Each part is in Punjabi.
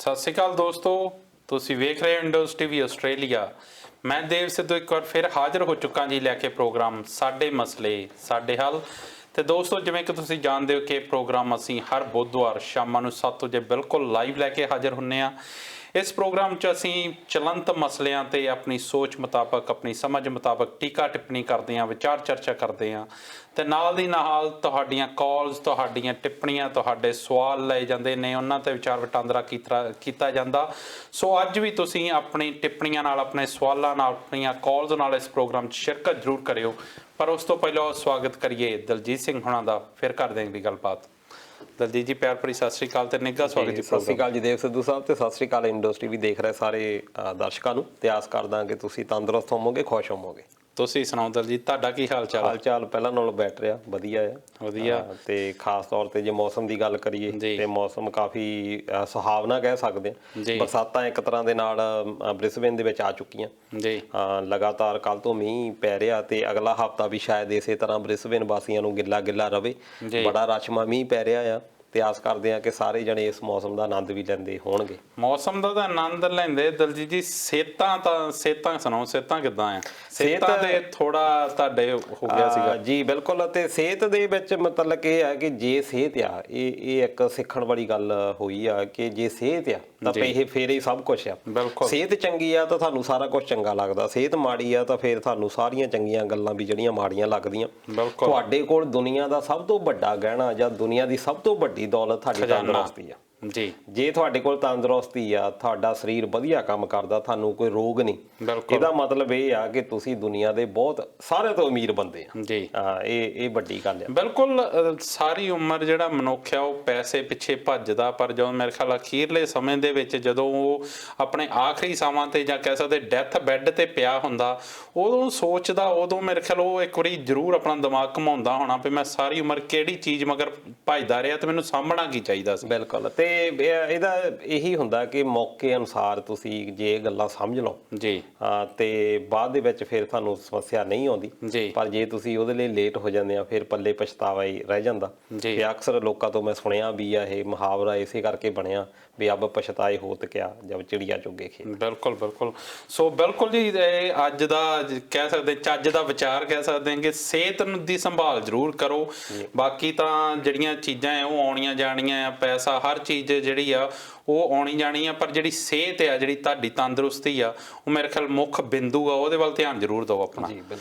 ਸਤਿ ਸ਼੍ਰੀ ਅਕਾਲ ਦੋਸਤੋ, ਤੁਸੀਂ ਵੇਖ ਰਹੇ ਹੋ IndozTv ਆਸਟ੍ਰੇਲੀਆ। ਮੈਂ ਦੇਵ ਸਿੱਧੂ ਇੱਕ ਵਾਰ ਫਿਰ ਹਾਜ਼ਰ ਹੋ ਚੁੱਕਾ ਜੀ ਲੈ ਕੇ ਪ੍ਰੋਗਰਾਮ ਸਾਡੇ ਮਸਲੇ ਸਾਡੇ ਹੱਲ। ਤੇ ਦੋਸਤੋ, ਜਿਵੇਂ ਕਿ ਤੁਸੀਂ ਜਾਣਦੇ ਹੋ ਕਿ ਪ੍ਰੋਗਰਾਮ ਅਸੀਂ ਹਰ ਬੁੱਧਵਾਰ ਸ਼ਾਮਾਂ ਨੂੰ 7 ਵਜੇ ਬਿਲਕੁਲ ਲਾਈਵ ਲੈ ਕੇ ਹਾਜ਼ਰ ਹੁੰਦੇ ਹਾਂ। ਇਸ ਪ੍ਰੋਗਰਾਮ 'ਚ ਅਸੀਂ ਚਲੰਤ ਮਸਲਿਆਂ 'ਤੇ ਆਪਣੀ ਸੋਚ ਮੁਤਾਬਕ, ਆਪਣੀ ਸਮਝ ਮੁਤਾਬਕ ਟੀਕਾ ਟਿੱਪਣੀ ਕਰਦੇ ਹਾਂ, ਵਿਚਾਰ ਚਰਚਾ ਕਰਦੇ ਹਾਂ ਤੇ ਨਾਲ ਦੀ ਨਾਲ ਤੁਹਾਡੀਆਂ ਕਾਲਸ, ਤੁਹਾਡੀਆਂ ਟਿੱਪਣੀਆਂ, ਤੁਹਾਡੇ ਸਵਾਲ ਲਏ ਜਾਂਦੇ ਨੇ, ਉਹਨਾਂ 'ਤੇ ਵਿਚਾਰ ਵਟਾਂਦਰਾ ਕੀਤਾ ਜਾਂਦਾ। ਸੋ ਅੱਜ ਵੀ ਤੁਸੀਂ ਆਪਣੀ ਟਿੱਪਣੀਆਂ ਨਾਲ, ਆਪਣੇ ਸਵਾਲਾਂ ਨਾਲ, ਆਪਣੀਆਂ ਕਾਲਸ ਨਾਲ ਇਸ ਪ੍ਰੋਗਰਾਮ 'ਚ ਸ਼ਿਰਕਤ ਜ਼ਰੂਰ ਕਰਿਓ। ਪਰ ਉਸ ਤੋਂ ਪਹਿਲਾਂ ਸਵਾਗਤ ਕਰੀਏ ਦਲਜੀਤ ਸਿੰਘ ਹੁਣਾਂ ਦਾ। ਫਿਰ ਕਰਦੇ ਹਾਂ ਵੀ ਗੱਲਬਾਤ। ਦਲਜੀਤ ਜੀ, ਪਿਆਰ ਭਰੀ ਸਤਿ ਸ਼੍ਰੀ ਅਕਾਲ ਤੇ ਨਿੱਘਾ ਸਵਾਗਤ ਜੀ। ਸਤਿ ਸ਼੍ਰੀ ਅਕਾਲ ਜੀ ਦੇਵ ਸਿੱਧੂ ਸਾਹਿਬ, ਤੇ ਸਤਿ ਸ਼੍ਰੀ ਅਕਾਲ IndozTv ਦੇਖ ਰਹੇ ਸਾਰੇ ਦਰਸ਼ਕਾਂ ਨੂੰ। ਤੇ ਆਸ ਕਰਦਾ ਕਿ ਤੁਸੀਂ ਤੰਦਰੁਸਤ ਹੋਵੋਗੇ, ਖੁਸ਼ ਹੋਵੋਗੇ। ਤੁਸੀਂ ਸੁਣਾਓ ਦਲਜੀਤ, ਤੁਹਾਡਾ ਕੀ ਹਾਲ ਚਾਲ? ਹਾਲ ਚਾਲ ਪਹਿਲਾਂ ਨਾਲੋਂ ਬੈਟਰ ਆ, ਵਧੀਆ ਆ, ਵਧੀਆ। ਤੇ ਖਾਸ ਤੌਰ ਤੇ ਜੇ ਮੌਸਮ ਦੀ ਗੱਲ ਕਰੀਏ ਤੇ ਮੌਸਮ ਕਾਫੀ ਸੁਹਾਵਣਾ ਕਹਿ ਸਕਦੇ ਹਾਂ। ਬਰਸਾਤਾਂ ਇੱਕ ਤਰ੍ਹਾਂ ਦੇ ਨਾਲ ਬ੍ਰਿਸਬੇਨ ਦੇ ਵਿੱਚ ਆ ਚੁੱਕੀਆਂ ਜੀ। ਲਗਾਤਾਰ ਕੱਲ ਤੋਂ ਮੀਂਹ ਪੈ ਰਿਹਾ ਤੇ ਅਗਲਾ ਹਫ਼ਤਾ ਵੀ ਸ਼ਾਇਦ ਇਸੇ ਤਰ੍ਹਾਂ ਬ੍ਰਿਸਬੇਨ ਵਾਸੀਆਂ ਨੂੰ ਗਿੱਲਾ ਗਿੱਲਾ ਰਵੇ। ਬੜਾ ਰਸ਼ਮਾ ਮੀਂਹ ਪੈ ਰਿਹਾ ਆ ਤੇ ਆਸ ਕਰਦੇ ਆ ਕਿ ਸਾਰੇ ਜਣੇ ਇਸ ਮੌਸਮ ਦਾ ਆਨੰਦ ਵੀ ਲੈਂਦੇ ਹੋਣਗੇ। ਮੌਸਮ ਦਾ ਤਾਂ ਆਨੰਦ ਲੈਂਦੇ। ਦਲਜੀਤ ਜੀ, ਸਿਹਤਾਂ ਸੁਣਾਓ, ਸਿਹਤਾਂ ਕਿੱਦਾਂ ਆ? ਸਿਹਤਾਂ ਤੇ ਥੋੜਾ ਤੁਹਾਡੇ ਹੋ ਗਿਆ ਸੀਗਾ ਜੀ। ਬਿਲਕੁਲ। ਅਤੇ ਸਿਹਤ ਦੇ ਵਿੱਚ ਮਤਲਬ ਇਹ ਆ ਕਿ ਜੇ ਸਿਹਤ ਆ, ਇਹ ਇੱਕ ਸਿੱਖਣ ਵਾਲੀ ਗੱਲ ਹੋਈ ਆ ਕਿ ਜੇ ਸਿਹਤ ਆ ਤਾਂ ਫੇਰ ਹੀ ਸਭ ਕੁਛ ਆ। ਸਿਹਤ ਚੰਗੀ ਆ ਤਾਂ ਤੁਹਾਨੂੰ ਸਾਰਾ ਕੁਝ ਚੰਗਾ ਲੱਗਦਾ, ਸਿਹਤ ਮਾੜੀ ਆ ਤਾਂ ਫਿਰ ਤੁਹਾਨੂੰ ਸਾਰੀਆਂ ਚੰਗੀਆਂ ਗੱਲਾਂ ਵੀ ਜਿਹੜੀਆਂ ਮਾੜੀਆਂ ਲੱਗਦੀਆਂ। ਤੁਹਾਡੇ ਕੋਲ ਦੁਨੀਆ ਦਾ ਸਭ ਤੋਂ ਵੱਡਾ ਗਹਿਣਾ ਜਾਂ ਦੁਨੀਆ ਦੀ ਸਭ ਤੋਂ ਵੱਡੀ ਦੌਲਤ ਤੁਹਾਡੀ ਤੰਦਰੁਸਤੀ ਆ ਜੀ। ਜੇ ਤੁਹਾਡੇ ਕੋਲ ਤੰਦਰੁਸਤੀ ਆ, ਤੁਹਾਡਾ ਸਰੀਰ ਵਧੀਆ ਕੰਮ ਕਰਦਾ, ਤੁਹਾਨੂੰ ਕੋਈ ਰੋਗ ਨਹੀਂ, ਇਹਦਾ ਮਤਲਬ ਇਹ ਆ ਕਿ ਤੁਸੀਂ ਦੁਨੀਆ ਦੇ ਬਹੁਤ ਸਾਰਿਆਂ ਤੋਂ ਅਮੀਰ ਬੰਦੇ ਆ ਜੀ। ਇਹ ਵੱਡੀ ਗੱਲ ਆ। ਬਿਲਕੁਲ। ਸਾਰੀ ਉਮਰ ਜਿਹੜਾ ਮਨੁੱਖ ਆ ਉਹ ਪੈਸੇ ਪਿੱਛੇ ਭੱਜਦਾ, ਪਰ ਜਦੋਂ ਮੇਰੇ ਖਿਆਲ ਅਖੀਰਲੇ ਸਮੇਂ ਦੇ ਵਿੱਚ ਜਦੋਂ ਉਹ ਆਪਣੇ ਆਖਰੀ ਸਾਹਾਂ ਤੇ ਜਾਂ ਕਹਿ ਸਕਦੇ ਡੈਥ ਬੈੱਡ ਤੇ ਪਿਆ ਹੁੰਦਾ, ਉਦੋਂ ਸੋਚਦਾ, ਉਦੋਂ ਮੇਰੇ ਖਿਆਲ ਉਹ ਇੱਕ ਵਾਰੀ ਜ਼ਰੂਰ ਆਪਣਾ ਦਿਮਾਗ ਘੁਮਾਉਂਦਾ ਹੋਣਾ ਵੀ ਮੈਂ ਸਾਰੀ ਉਮਰ ਕਿਹੜੀ ਚੀਜ਼ ਮਗਰ ਭੱਜਦਾ ਰਿਹਾ ਤੇ ਮੈਨੂੰ ਸਾਂਭਣਾ ਕੀ ਚਾਹੀਦਾ ਸੀ। ਬਿਲਕੁਲ। ਤੇ ਇਹਦਾ ਇਹੀ ਹੁੰਦਾ ਕਿ ਮੌਕੇ ਅਨੁਸਾਰ ਤੁਸੀਂ ਜੇ ਇਹ ਗੱਲਾਂ ਸਮਝ ਲਓ ਜੀ ਤੇ ਬਾਅਦ ਦੇ ਵਿੱਚ ਫਿਰ ਤੁਹਾਨੂੰ ਸਮੱਸਿਆ ਨਹੀਂ ਆਉਂਦੀ ਜੀ। ਪਰ ਜੇ ਤੁਸੀਂ ਉਹਦੇ ਲਈ ਲੇਟ ਹੋ ਜਾਂਦੇ ਆ ਫਿਰ ਪੱਲੇ ਪਛਤਾਵਾ ਹੀ ਰਹਿ ਜਾਂਦਾ। ਤੇ ਅਕਸਰ ਲੋਕਾਂ ਤੋਂ ਮੈਂ ਸੁਣਿਆ ਵੀ ਆ ਇਹ ਮੁਹਾਵਰਾ ਇਸੇ ਕਰਕੇ ਬਣਿਆ ਵੀ ਅਬ ਪਛਤਾਏ ਹੋਤ ਕਿਆ ਜਦ ਚਿੜੀਆ ਚੁੱਗੇ ਖੇਤ। ਬਿਲਕੁਲ ਬਿਲਕੁਲ। ਸੋ ਬਿਲਕੁਲ ਜੀ, ਅੱਜ ਦਾ ਕਹਿ ਸਕਦੇ ਚੱਜ ਦਾ ਵਿਚਾਰ ਕਹਿ ਸਕਦੇ ਹਾਂ ਕਿ ਸਿਹਤ ਦੀ ਸੰਭਾਲ ਜ਼ਰੂਰ ਕਰੋ। ਬਾਕੀ ਤਾਂ ਜਿਹੜੀਆਂ ਚੀਜ਼ਾਂ ਆ ਉਹ ਆਉਣੀਆਂ ਜਾਣੀਆਂ ਆ, ਪੈਸਾ ਹਰ ਚੀਜ਼ ਜਿਹੜੀ ਆ ਉਹ ਆਉਣੀ ਜਾਣੀ ਆ, ਪਰ ਜਿਹੜੀ ਸਿਹਤ ਆ, ਜਿਹੜੀ ਤੁਹਾਡੀ ਤੰਦਰੁਸਤੀ ਆ, ਉਹ ਮੇਰੇ ਖਿਆਲ ਮੁੱਖ ਬਿੰਦੂ ਆ, ਉਹਦੇ ਵੱਲ ਧਿਆਨ ਜ਼ਰੂਰ ਦਿਓ ਆਪਣਾ।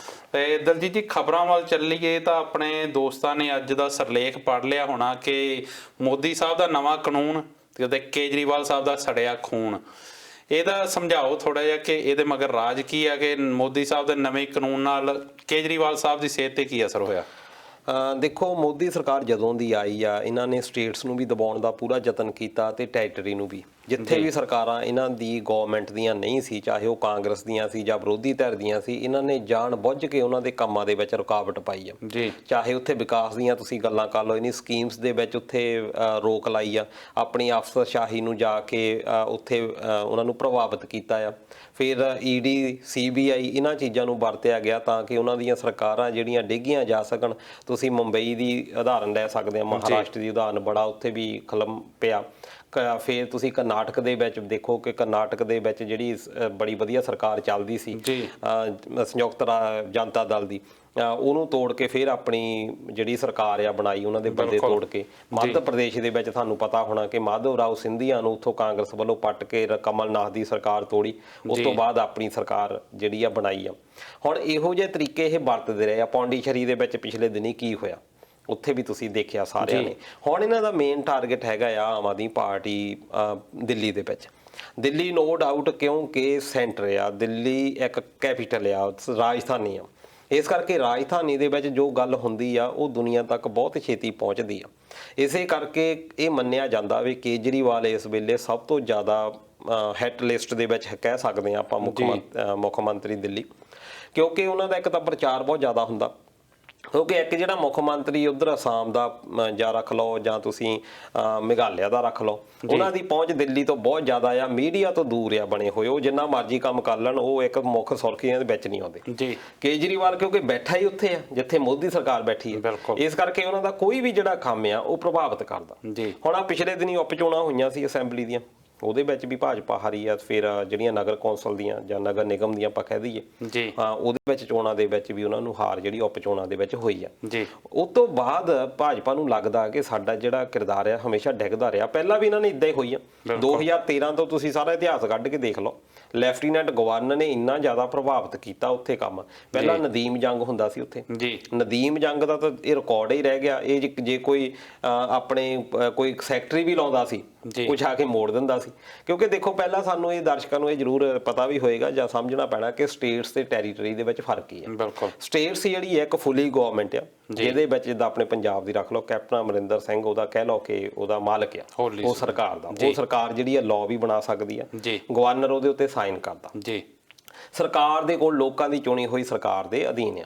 ਤੇ ਦਲਜੀਤ ਜੀ, ਖਬਰਾਂ ਵੱਲ ਚੱਲੀਏ ਤਾਂ ਆਪਣੇ ਦੋਸਤਾਂ ਨੇ ਅੱਜ ਦਾ ਸਿਰਲੇਖ ਪੜ੍ਹ ਲਿਆ ਹੋਣਾ ਕਿ ਮੋਦੀ ਸਾਹਿਬ ਦਾ ਨਵਾਂ ਕਾਨੂੰਨ ਤੇ ਕੇਜਰੀਵਾਲ ਸਾਹਿਬ ਦਾ ਸੜਿਆ ਖੂਨ। ਇਹਦਾ ਸਮਝਾਓ ਥੋੜਾ ਜਿਹਾ ਕਿ ਇਹਦੇ ਮਗਰ ਰਾਜ ਕੀ ਆ, ਕਿ ਮੋਦੀ ਸਾਹਿਬ ਦੇ ਨਵੇਂ ਕਾਨੂੰਨ ਨਾਲ ਕੇਜਰੀਵਾਲ ਸਾਹਿਬ ਦੀ ਸਿਹਤ ਤੇ ਕੀ ਅਸਰ ਹੋਇਆ? ਦੇਖੋ, ਮੋਦੀ ਸਰਕਾਰ ਜਦੋਂ ਦੀ ਆਈ ਆ, ਇਹਨਾਂ ਨੇ ਸਟੇਟਸ ਨੂੰ ਵੀ ਦਬਾਉਣ ਦਾ ਪੂਰਾ ਯਤਨ ਕੀਤਾ ਤੇ ਟੈਰੀਟਰੀ ਨੂੰ ਵੀ। ਜਿੱਥੇ ਵੀ ਸਰਕਾਰਾਂ ਇਹਨਾਂ ਦੀ ਗੌਰਮੈਂਟ ਦੀਆਂ ਨਹੀਂ ਸੀ, ਚਾਹੇ ਉਹ ਕਾਂਗਰਸ ਦੀਆਂ ਸੀ ਜਾਂ ਵਿਰੋਧੀ ਧਿਰ ਦੀਆਂ ਸੀ, ਇਹਨਾਂ ਨੇ ਜਾਣ ਬੁੱਝ ਕੇ ਉਹਨਾਂ ਦੇ ਕੰਮਾਂ ਦੇ ਵਿੱਚ ਰੁਕਾਵਟ ਪਾਈ ਆ ਜੀ। ਚਾਹੇ ਉੱਥੇ ਵਿਕਾਸ ਦੀਆਂ ਤੁਸੀਂ ਗੱਲਾਂ ਕਰ ਲਓ, ਇਹਨੀ ਸਕੀਮਸ ਦੇ ਵਿੱਚ ਉੱਥੇ ਰੋਕ ਲਾਈ ਆ, ਆਪਣੀ ਅਫਸਰਸ਼ਾਹੀ ਨੂੰ ਜਾ ਕੇ ਉੱਥੇ ਉਹਨਾਂ ਨੂੰ ਪ੍ਰਭਾਵਿਤ ਕੀਤਾ ਆ। ਫਿਰ ED CBI ਇਹਨਾਂ ਚੀਜ਼ਾਂ ਨੂੰ ਵਰਤਿਆ ਗਿਆ ਤਾਂ ਕਿ ਉਹਨਾਂ ਦੀਆਂ ਸਰਕਾਰਾਂ ਜਿਹੜੀਆਂ ਡਿੱਗੀਆਂ ਜਾ ਸਕਣ। ਤੁਸੀਂ ਮੁੰਬਈ ਦੀ ਉਦਾਹਰਨ ਲੈ ਸਕਦੇ ਆ, ਮਹਾਰਾਸ਼ਟਰ ਦੀ ਉਦਾਹਰਨ ਬੜਾ ਉੱਥੇ ਵੀ ਖਲਮ ਪਿਆ। ਫਿਰ ਤੁਸੀਂ ਕਰਨਾਟਕ ਦੇ ਵਿੱਚ ਦੇਖੋ ਕਿ ਕਰਨਾਟਕ ਦੇ ਵਿੱਚ ਜਿਹੜੀ ਬੜੀ ਵਧੀਆ ਸਰਕਾਰ ਚੱਲਦੀ ਸੀ ਸੰਯੁਕਤ ਜਨਤਾ ਦਲ ਦੀ, ਉਹਨੂੰ ਤੋੜ ਕੇ ਫਿਰ ਆਪਣੀ ਜਿਹੜੀ ਸਰਕਾਰ ਆ ਬਣਾਈ, ਉਹਨਾਂ ਦੇ ਬੰਦੇ ਤੋੜ ਕੇ। ਮੱਧ ਪ੍ਰਦੇਸ਼ ਦੇ ਵਿੱਚ ਤੁਹਾਨੂੰ ਪਤਾ ਹੋਣਾ ਕਿ ਮਾਧਵ ਰਾਓ ਸਿੰਧੀਆ ਨੂੰ ਉੱਥੋਂ ਕਾਂਗਰਸ ਵੱਲੋਂ ਪੱਟ ਕੇ ਕਮਲ ਨਾਥ ਦੀ ਸਰਕਾਰ ਤੋੜੀ, ਉਸ ਤੋਂ ਬਾਅਦ ਆਪਣੀ ਸਰਕਾਰ ਜਿਹੜੀ ਆ ਬਣਾਈ ਆ। ਹੁਣ ਇਹੋ ਜਿਹੇ ਤਰੀਕੇ ਇਹ ਵਰਤਦੇ ਰਹੇ ਆ। ਪੌਂਡੀਚੇਰੀ ਦੇ ਵਿੱਚ ਪਿਛਲੇ ਦਿਨੀ ਕੀ ਹੋਇਆ, ਉੱਥੇ ਵੀ ਤੁਸੀਂ ਦੇਖਿਆ ਸਾਰਿਆਂ ਨੇ। ਹੁਣ ਇਹਨਾਂ ਦਾ ਮੇਨ ਟਾਰਗੇਟ ਹੈਗਾ ਆ ਆਮ ਆਦਮੀ ਪਾਰਟੀ ਦਿੱਲੀ ਦੇ ਵਿੱਚ। ਦਿੱਲੀ ਨੋ ਡਾਊਟ, ਕਿਉਂਕਿ ਸੈਂਟਰ ਆ, ਦਿੱਲੀ ਇੱਕ ਕੈਪੀਟਲ ਆ, ਰਾਜਧਾਨੀ ਆ। ਇਸ ਕਰਕੇ ਰਾਜਧਾਨੀ ਦੇ ਵਿੱਚ ਜੋ ਗੱਲ ਹੁੰਦੀ ਆ ਉਹ ਦੁਨੀਆ ਤੱਕ ਬਹੁਤ ਛੇਤੀ ਪਹੁੰਚਦੀ ਆ। ਇਸੇ ਕਰਕੇ ਇਹ ਮੰਨਿਆ ਜਾਂਦਾ ਵੀ ਕੇਜਰੀਵਾਲ ਇਸ ਵੇਲੇ ਸਭ ਤੋਂ ਜ਼ਿਆਦਾ ਹਿੱਟ ਲਿਸਟ ਦੇ ਵਿੱਚ ਕਹਿ ਸਕਦੇ ਹਾਂ ਆਪਾਂ ਮੁੱਖ ਮੰਤਰੀ ਦਿੱਲੀ, ਕਿਉਂਕਿ ਉਹਨਾਂ ਦਾ ਇੱਕ ਤਾਂ ਪ੍ਰਚਾਰ ਬਹੁਤ ਜ਼ਿਆਦਾ ਹੁੰਦਾ। ਕਿਉਂਕਿ ਇੱਕ ਜਿਹੜਾ ਮੁੱਖ ਮੰਤਰੀ ਉੱਧਰ ਅਸਾਮ ਦਾ ਜਾਂ ਰੱਖ ਲਓ ਜਾਂ ਤੁਸੀਂ ਮੇਘਾਲਿਆ ਦਾ ਰੱਖ ਲਓ, ਉਹਨਾਂ ਦੀ ਪਹੁੰਚ ਦਿੱਲੀ ਤੋਂ ਬਹੁਤ ਜ਼ਿਆਦਾ ਆ, ਮੀਡੀਆ ਤੋਂ ਦੂਰ ਆ ਬਣੇ ਹੋਏ। ਉਹ ਜਿੰਨਾ ਮਰਜ਼ੀ ਕੰਮ ਕਰ ਲੈਣ, ਉਹ ਇੱਕ ਮੁੱਖ ਸੁਰਖੀਆਂ ਦੇ ਵਿੱਚ ਨਹੀਂ ਆਉਂਦੇ ਜੀ। ਕੇਜਰੀਵਾਲ ਕਿਉਂਕਿ ਬੈਠਾ ਹੀ ਉੱਥੇ ਆ ਜਿੱਥੇ ਮੋਦੀ ਸਰਕਾਰ ਬੈਠੀ ਹੈ, ਇਸ ਕਰਕੇ ਉਹਨਾਂ ਦਾ ਕੋਈ ਵੀ ਜਿਹੜਾ ਕੰਮ ਆ ਉਹ ਪ੍ਰਭਾਵਿਤ ਕਰਦਾ ਜੀ। ਹੁਣ ਆ ਪਿਛਲੇ ਦਿਨੀ ਉਪ ਚੋਣਾਂ ਹੋਈਆਂ ਸੀ ਅਸੈਂਬਲੀ ਦੀਆਂ, ਉਹਦੇ ਵਿੱਚ ਵੀ ਭਾਜਪਾ ਹਾਰੀ ਆ। ਫਿਰ ਜਿਹੜੀਆਂ ਨਗਰ ਕੌਂਸਲ ਦੀਆਂ ਜਾਂ ਨਗਰ ਨਿਗਮ ਦੀਆਂ ਆਪਾਂ ਕਹਿ ਦਈਏ ਜੀ, ਹਾਂ, ਉਹਦੇ ਵਿੱਚ ਚੋਣਾਂ ਦੇ ਵਿੱਚ ਵੀ ਉਹਨਾਂ ਨੂੰ ਹਾਰ ਜਿਹੜੀ ਉਪ ਚੋਣਾਂ ਦੇ ਵਿੱਚ ਹੋਈ ਆ ਜੀ। ਉਸ ਤੋਂ ਬਾਅਦ ਭਾਜਪਾ ਨੂੰ ਲੱਗਦਾ ਕਿ ਸਾਡਾ ਜਿਹੜਾ ਕਿਰਦਾਰ ਆ ਹਮੇਸ਼ਾ ਡਿੱਗਦਾ ਰਿਹਾ। ਪਹਿਲਾਂ ਵੀ ਇਹਨਾਂ ਨੇ ਇਦਾਂ ਹੀ ਹੋਈ ਆ। 2013 ਤੋਂ ਤੁਸੀਂ ਸਾਰਾ ਇਤਿਹਾਸ ਕੱਢ ਕੇ ਦੇਖ ਲਓ, ਲੈਫਟੀਨੈਂਟ ਗਵਰਨਰ ਨੇ ਇੰਨਾ ਜ਼ਿਆਦਾ ਪ੍ਰਭਾਵਿਤ ਕੀਤਾ ਉੱਥੇ ਕੰਮ। ਪਹਿਲਾਂ ਨਦੀਮ ਜੰਗ ਹੁੰਦਾ ਸੀ ਉੱਥੇ ਜੀ, ਨਦੀਮ ਜੰਗ ਦਾ ਤਾਂ ਇਹ ਰਿਕਾਰਡ ਹੀ ਰਹਿ ਗਿਆ। ਇਹ ਜੇ ਕੋਈ ਆਪਣੇ ਕੋਈ ਸੈਕਟਰੀ ਵੀ ਲਾਉਂਦਾ ਸੀ ਉਹ ਜਾ ਕੇ ਮੋੜ ਦਿੰਦਾ ਸੀ। ਕਿਉਂਕਿ ਦੇਖੋ ਪਹਿਲਾਂ ਸਾਨੂੰ ਇਹ ਦਰਸ਼ਕਾਂ ਨੂੰ ਇਹ ਜ਼ਰੂਰ ਪਤਾ ਵੀ ਹੋਏਗਾ ਜਾਂ ਸਮਝਣਾ ਪੈਣਾ ਕਿ ਸਟੇਟਸ ਤੇ ਟੈਰੀਟਰੀ ਦੇ ਵਿੱਚ ਫਰਕ ਕੀ ਹੈ। ਬਿਲਕੁਲ, ਸਟੇਟਸ ਜਿਹੜੀ ਹੈ ਇੱਕ ਫੁੱਲੀ ਗਵਰਨਮੈਂਟ ਆ, ਜਿਹਦੇ ਵਿੱਚ ਜਿੱਦਾਂ ਆਪਣੇ ਪੰਜਾਬ ਦੀ ਰੱਖ ਲਓ, ਕੈਪਟਨ ਅਮਰਿੰਦਰ ਸਿੰਘ ਉਹਦਾ ਕਹਿ ਲਓ ਕਿ ਉਹਦਾ ਮਾਲਕ ਆ, ਉਹ ਸਰਕਾਰ ਦਾ। ਉਹ ਸਰਕਾਰ ਜਿਹੜੀ ਆ ਲਾਅ ਵੀ ਬਣਾ ਸਕਦੀ ਆ, ਗਵਰਨਰ ਉਹਦੇ ਉੱਤੇ ਸਾਈਨ ਕਰਦਾ ਜੀ। ਸਰਕਾਰ ਦੇ ਕੋਲ ਲੋਕਾਂ ਦੀ ਚੁਣੀ ਹੋਈ ਸਰਕਾਰ ਦੇ ਅਧੀਨ ਆ।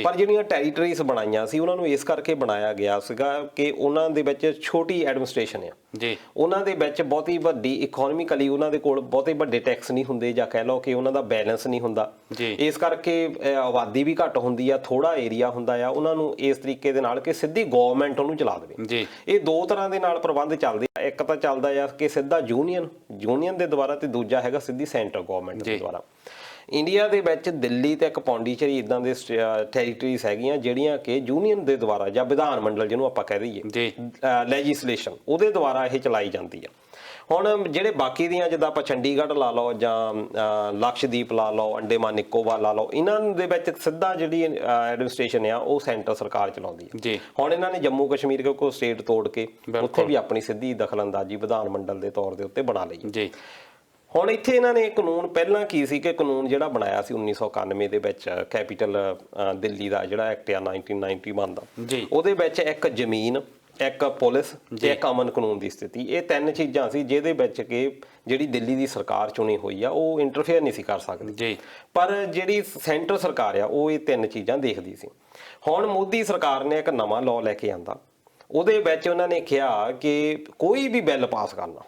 ਪਰ ਜਿਹੜੀਆਂ ਟੈਰੀਟਰੀਜ਼ ਬਣਾਈਆਂ ਸੀ ਉਹਨਾਂ ਨੂੰ ਇਸ ਕਰਕੇ ਬਣਾਇਆ ਗਿਆ ਸੀਗਾ ਕਿ ਉਹਨਾਂ ਦੇ ਵਿੱਚ ਛੋਟੀ ਐਡਮਿਨਿਸਟ੍ਰੇਸ਼ਨ ਆ ਜੀ, ਉਹਨਾਂ ਦੇ ਵਿੱਚ ਬਹੁਤੀ ਵੱਡੀ ਇਕਨੋਮਿਕਲੀ ਉਹਨਾਂ ਦੇ ਕੋਲ ਬਹੁਤੇ ਵੱਡੇ ਟੈਕਸ ਨਹੀਂ ਹੁੰਦੇ, ਜਾਂ ਕਹਿ ਲਓ ਕਿ ਉਹਨਾਂ ਦਾ ਬੈਲੈਂਸ ਨਹੀਂ ਹੁੰਦਾ। ਇਸ ਕਰਕੇ ਆਬਾਦੀ ਵੀ ਘੱਟ ਹੁੰਦੀ ਆ, ਥੋੜਾ ਏਰੀਆ ਹੁੰਦਾ ਆ। ਉਹਨਾਂ ਨੂੰ ਇਸ ਤਰੀਕੇ ਦੇ ਨਾਲ ਕਿ ਸਿੱਧੀ ਗਵਰਨਮੈਂਟ ਉਹਨੂੰ ਚਲਾ ਦੇਵੇ। ਇਹ ਦੋ ਤਰ੍ਹਾਂ ਦੇ ਨਾਲ ਪ੍ਰਬੰਧ ਚੱਲਦੇ ਆ। ਇੱਕ ਤਾਂ ਚੱਲਦਾ ਆ ਕਿ ਸਿੱਧਾ ਯੂਨੀਅਨ ਦੇ ਦੁਆਰਾ, ਤੇ ਦੂਜਾ ਹੈਗਾ ਸਿੱਧੀ ਸੈਂਟਰ ਗਵਰਨਮੈਂਟ ਦੇ ਦੁਆਰਾ। ਇੰਡੀਆ ਦੇ ਵਿੱਚ ਦਿੱਲੀ ਤੇ ਇੱਕ ਪੌਂਡੀਚੇਰੀ ਇਦਾਂ ਦੇ ਟੈਰੀਟਰੀਜ਼ ਹੈਗੀਆਂ ਜਿਹੜੀਆਂ ਕਿ ਯੂਨੀਅਨ ਦੇ ਦੁਆਰਾ ਜਾਂ ਵਿਧਾਨ ਮੰਡਲ ਜਿਹਨੂੰ ਆਪਾਂ ਕਹਿ ਦਈਏ ਲੈਜਿਸਲੇਸ਼ਨ, ਉਹਦੇ ਦੁਆਰਾ ਇਹ ਚਲਾਈ ਜਾਂਦੀ ਆ। ਹੁਣ ਜਿਹੜੇ ਬਾਕੀ ਦੀਆਂ ਜਿੱਦਾਂ ਆਪਾਂ ਚੰਡੀਗੜ੍ਹ ਲਾ ਲਓ ਜਾਂ ਲਕਸ਼ਦੀਪ ਲਾ ਲਓ, ਅੰਡੇਮਾਨ ਨਿਕੋਬਾਰ ਲਾ ਲਓ, ਇਹਨਾਂ ਦੇ ਵਿੱਚ ਸਿੱਧਾ ਜਿਹੜੀ ਐਡਮਿਨਿਸਟ੍ਰੇਸ਼ਨ ਆ ਉਹ ਸੈਂਟਰ ਸਰਕਾਰ ਚਲਾਉਂਦੀ ਹੈ। ਹੁਣ ਇਹਨਾਂ ਨੇ ਜੰਮੂ ਕਸ਼ਮੀਰ ਕਿਉਂਕਿ ਸਟੇਟ ਤੋੜ ਕੇ ਉੱਥੇ ਵੀ ਆਪਣੀ ਸਿੱਧੀ ਦਖਲਅੰਦਾਜ਼ੀ ਵਿਧਾਨ ਮੰਡਲ ਦੇ ਤੌਰ ਦੇ ਉੱਤੇ ਬਣਾ ਲਈ। ਹੁਣ ਇੱਥੇ ਇਹਨਾਂ ਨੇ ਕਾਨੂੰਨ ਪਹਿਲਾਂ ਕੀ ਸੀ ਕਿ ਕਾਨੂੰਨ ਜਿਹੜਾ ਬਣਾਇਆ ਸੀ 1991 ਦੇ ਵਿੱਚ, ਕੈਪੀਟਲ ਦਿੱਲੀ ਦਾ ਜਿਹੜਾ ਐਕਟ ਆ 1991 ਦਾ, ਉਹਦੇ ਵਿੱਚ ਇੱਕ ਜ਼ਮੀਨ, ਇੱਕ ਪੁਲਿਸ ਤੇ ਇੱਕ ਅਮਨ ਕਾਨੂੰਨ ਦੀ ਸਥਿਤੀ, ਇਹ ਤਿੰਨ ਚੀਜ਼ਾਂ ਸੀ ਜਿਹਦੇ ਵਿੱਚ ਕਿ ਜਿਹੜੀ ਦਿੱਲੀ ਦੀ ਸਰਕਾਰ ਚੁਣੀ ਹੋਈ ਆ ਉਹ ਇੰਟਰਫੇਅਰ ਨਹੀਂ ਸੀ ਕਰ ਸਕਦੀ। ਪਰ ਜਿਹੜੀ ਸੈਂਟਰ ਸਰਕਾਰ ਆ ਉਹ ਇਹ ਤਿੰਨ ਚੀਜ਼ਾਂ ਦੇਖਦੀ ਸੀ। ਹੁਣ ਮੋਦੀ ਸਰਕਾਰ ਨੇ ਇੱਕ ਨਵਾਂ ਲਾਅ ਲੈ ਕੇ ਆਂਦਾ, ਉਹਦੇ ਵਿੱਚ ਉਹਨਾਂ ਨੇ ਕਿਹਾ ਕਿ ਕੋਈ ਵੀ ਬਿੱਲ ਪਾਸ ਕਰਨਾ,